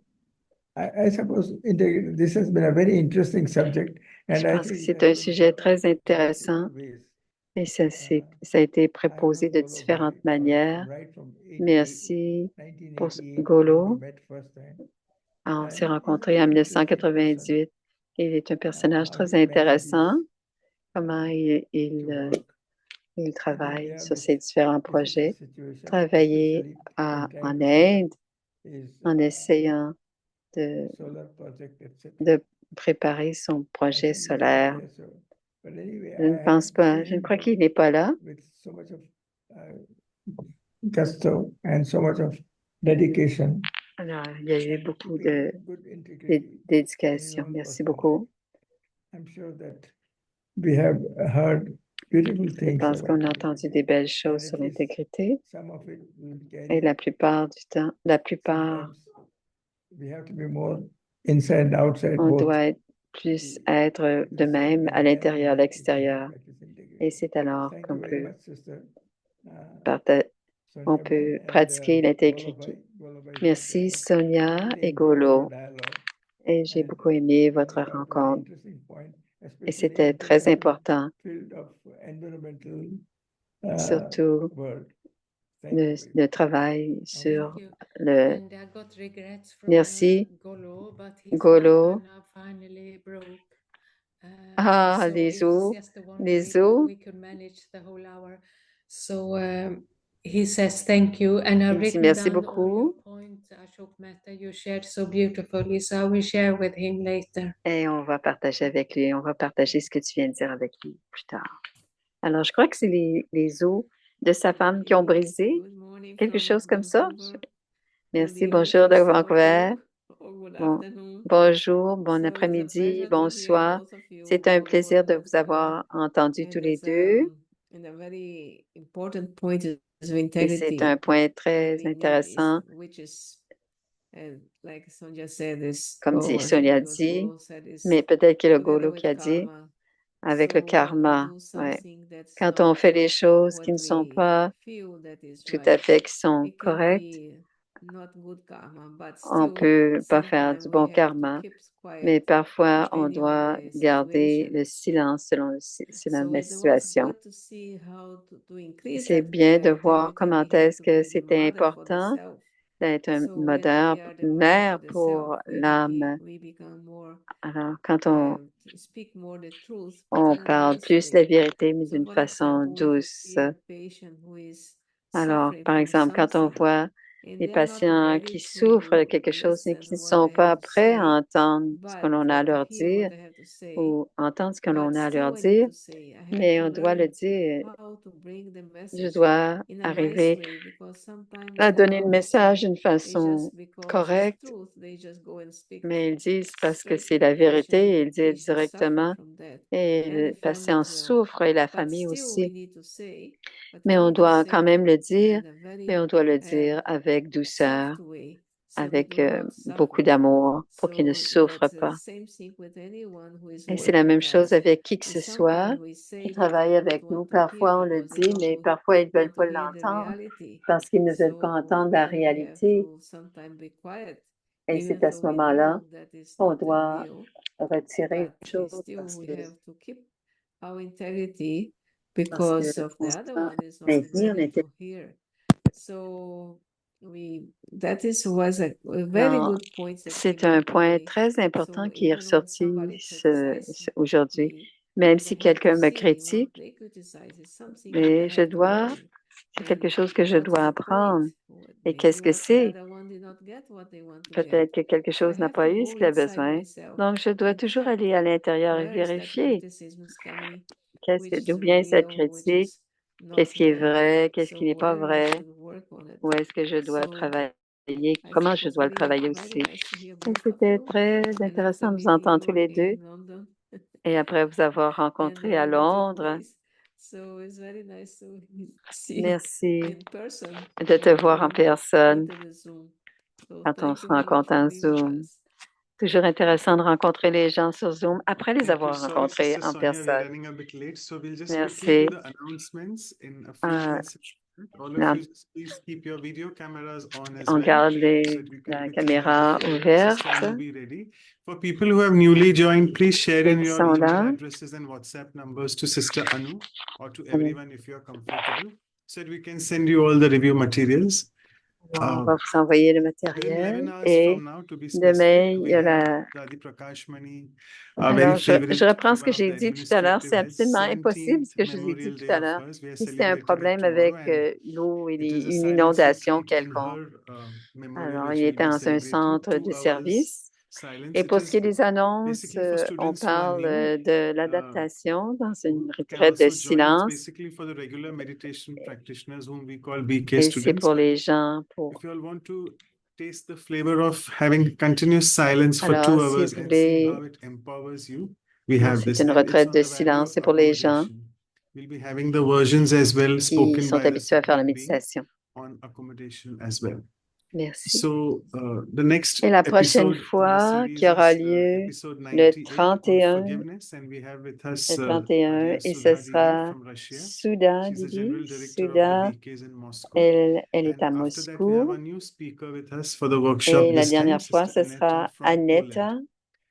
I suppose this has been a very interesting subject. Je pense que c'est un sujet très intéressant et ça a été préposé de différentes manières. Merci pour Golo. On s'est rencontrés en 1998. Il est un personnage très intéressant. Comment il travaille sur ses différents projets. Travailler en Inde en essayant de préparer son projet solaire. Je ne pense pas, je ne crois qu'il n'est pas là. Gusto and so much of dedication. Alors, il y a eu beaucoup de dédication. Merci beaucoup. I'm sure that we have heard beautiful Je things. pense qu'on a entendu des belles choses sur l'intégrité. Et la plupart du temps, we have to be more inside, outside, on both. doit plus être de même à l'intérieur, à l'extérieur. Et c'est alors qu'on peut pratiquer l'intégrité. Merci Sonia et Golo. Et j'ai beaucoup aimé votre rencontre. Et c'était très important, surtout le travail sur le... Merci, Golo. Ah, les eaux. He says thank you, and I've Il dit written merci down all your beaucoup. points, Ashok Mehta, you shared so beautifully, so I will share with him later. Et on va partager avec lui, on va partager ce que tu viens de dire avec lui plus tard. Alors, je crois que c'est les os de sa femme qui ont brisé, quelque chose comme ça. Merci, bonjour de Vancouver. Bonjour, bon après-midi, bonsoir. C'est un plaisir de vous avoir entendus tous les deux. Et c'est un point très intéressant. Comme Sonia dit, mais peut-être que le Golo qui a dit, avec le karma. Ouais. Quand on fait les choses qui ne sont pas tout à fait qui sont correctes, on ne peut pas faire du bon karma, mais parfois on doit garder le silence selon la situation. C'est bien de voir comment est-ce que c'était important d'être un mère pour l'âme. Alors, quand on parle plus la vérité, mais d'une façon douce. Alors, par exemple, quand on voit les patients qui souffrent de quelque chose et qui ne sont pas prêts à entendre ce que l'on a à leur dire ou entendre ce que l'on a à leur dire, mais on doit le dire. Je dois arriver à donner le message d'une façon correcte, mais ils disent parce que c'est la vérité, ils disent directement et le patient souffre et la famille aussi. Mais on doit quand même le dire, mais on doit le dire avec douceur, avec beaucoup d'amour pour qu'il ne souffre pas. Et c'est la même chose avec qui que ce soit qui travaille avec nous. Parfois, on le dit, mais parfois, ils ne veulent pas l'entendre parce qu'ils ne veulent pas entendre la réalité. Et c'est à ce moment-là qu'on doit retirer les choses parce que on doit maintenir l'intégrité. Alors, c'est un point très important qui est ressorti aujourd'hui. Même si quelqu'un me critique, mais c'est quelque chose que je dois apprendre. Et qu'est-ce que c'est? Peut-être que quelque chose n'a pas eu ce qu'il a besoin. Donc, je dois toujours aller à l'intérieur et vérifier d'où vient cette critique, qu'est-ce qui est vrai, qu'est-ce qui n'est pas vrai, où est-ce que je dois travailler, comment je dois le travailler aussi. Et c'était très intéressant de vous entendre tous les deux et après vous avoir rencontré à Londres. Merci de te voir en personne quand on se rencontre en Zoom. Toujours intéressant de rencontrer les gens sur Zoom après les Thank you. avoir Sorry, rencontrés Sister en Sonia, we're personne. running a bit late, so we'll just quickly Merci. do the announcements in a few Euh, minutes. All of là, you, just please keep your video cameras on as on well, garde so that we can la quickly have caméra the flavour. ouverte. Sister Anu, be ready. For people who have newly joined, please share Ceux in qui your sont email là. addresses and WhatsApp numbers to Sister Anu or to everyone if you're comfortable, so that we can send you all the review materials. On va vous envoyer le Within 11 matériel hours et from now, to be demain, specific, il we y a have la... Radhi Prakashmani, Alors, very favorite, je reprends ce one que of j'ai the dit tout à l'heure. administrative C'est heads, absolument impossible 17th ce que je vous ai dit Memorial tout Day à of l'heure. hers. We are Si c'était un celebrating it problème tomorrow, avec and l'eau et it is a une silent inondation retreat in quelconque. her memorial, Alors, which il we'll est be dans un celebrating. centre 2 de hours service. silence. Et It pour ce qui est is des annonces, basically for on students who are parle new, de l'adaptation dans une who can retraite de also join. It's silence. basically for the regular meditation practitioners whom we call BK Et c'est students. pour But les gens, if you all want to taste the flavor of having continuous silence for 2 Alors, si hours vous and see voulez, how it empowers you, we alors have c'est this, une and it's retraite on de the value silence, of c'est pour les gens accommodation. We'll be having the versions as well qui spoken sont by the habitués à faire la Supreme Being méditation. on accommodation as well. Merci. So the next Et la prochaine episode in the fois series qui aura is lieu episode le 98 on 31, forgiveness, and we have with us le 31, Arya et ce Sudha Didi sera from Russia. Souda She's the Didi. general director of the Souda, BKs in Moscow. elle est And à after that, we have Moscou. a new speaker with us for the workshop Et la this time, dernière fois, Sister ce Aneta sera from Poland. Aneta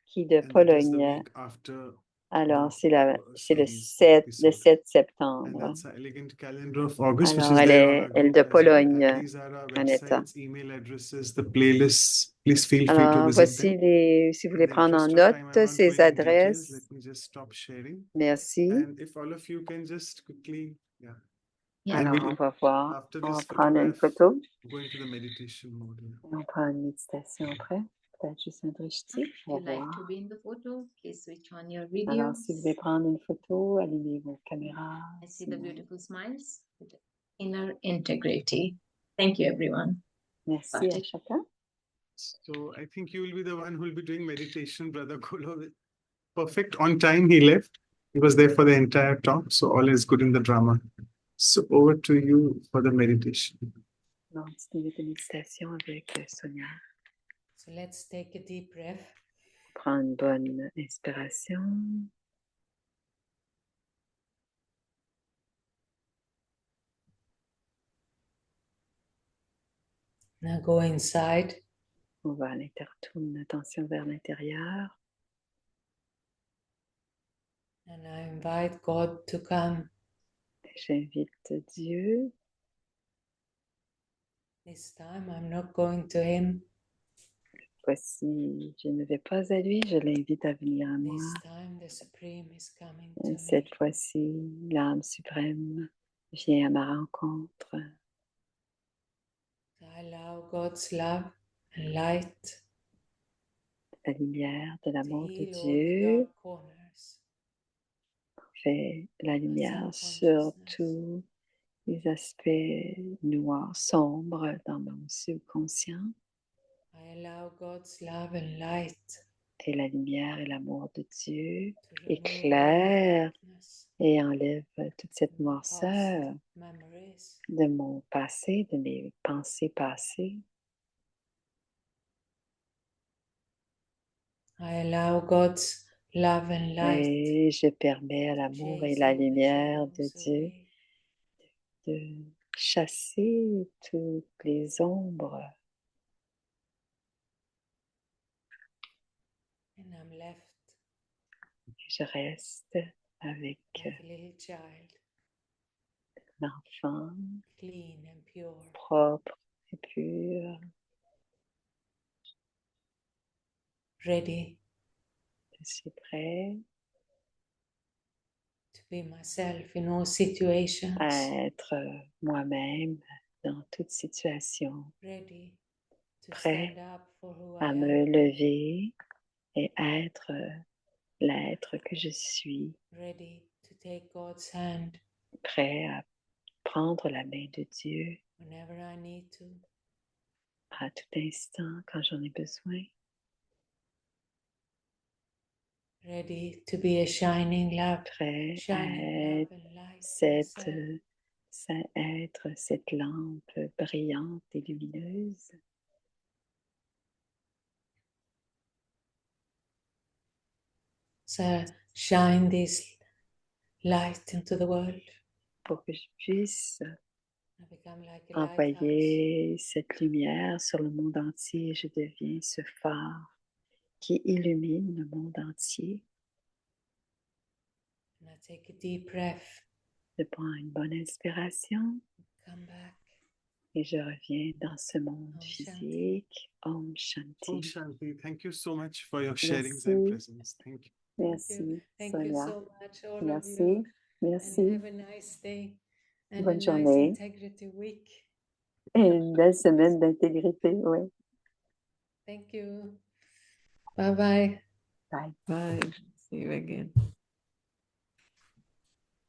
qui de And that is the Pologne. week after Alors, the c'est le series 7 episode. And septembre. that's our elegant calendar of August, which Alors, is there on our elle group de as well. Pologne, And these are our Aneta. websites, email addresses, the playlists. Please feel free to Alors, visit voici them. si vous In voulez the prendre en interest of time, I note won't go ces into details. adresses. Let me just stop sharing. Merci. And if all of you can just quickly, yeah. And Alors, we on will, va voir. after On va this prendre une photograph, photo. go into the meditation mode. On prend une méditation après. Peut-être juste un drishti. If you like to be in the photo, please switch on your Alors, si vous voulez videos. prendre une photo, allumez vos caméras. I see the Sinon, beautiful smiles with inner integrity. Thank you, everyone. merci à chacun. So I think you will be the one who will be doing meditation, Brother Golo. Perfect. On time, he left. He was there for the entire talk. So all is good in the drama. So over to you for the meditation. Non, petite minute de méditation avec Sonia. So let's take a deep breath. Prends une bonne inspiration. Now go inside. On va tourner l'attention vers l'intérieur. And I invite God to come. J'invite Dieu. This time I'm not going to him. Voici, je ne vais pas à lui, je l'invite à venir à moi. This time the Supreme is coming to me. Cette fois-ci, l'âme suprême vient à ma rencontre. I allow God's love and light La lumière de to l'amour de heal all the Dieu dark corners. fait la lumière sur subconsciousness. tous les aspects noirs, sombres dans mon subconscient. I allow God's love and light Et la lumière et l'amour de Dieu to remove all the éclaire darkness et enlève toute cette from my past noirceur memories. de mon passé, de mes pensées passées. I allow God's love and light Et je permets à to l'amour et chase la all the lumière de shadows Dieu away. de chasser toutes les ombres. And I'm left Je reste avec like a little child, l'enfant clean and pure. propre et pur. Ready Je suis prêt to be myself in all situations. à être moi-même dans toute situation. Ready to Prêt stand up for who à I me am. lever et être l'être que je suis. Ready to take God's hand Prêt à prendre la main de Dieu whenever I need to. à tout instant quand j'en ai besoin. Ready to be a shining lamp, Prêt à shining lamp être and light cette, myself. être cette lampe brillante et lumineuse So shine this light into the world. pour que je puisse I become like a lighthouse. envoyer cette lumière sur le monde entier. Je deviens ce phare qui illumine le monde entier. And I take a deep breath. Je prends une bonne inspiration Come back. et je reviens dans ce monde Om Shanti. physique. Om Om Shanti. Shanti. Thank you so much for your sharings Merci. and presence. Thank you. Merci, Thank you Sonia. so much, all of Merci. you. And Merci. have a nice day and Bonne a nice journée. integrity week. Et une belle semaine d'intégrité. Oui. Thank you. Bye bye. Bye. Bye. See you again.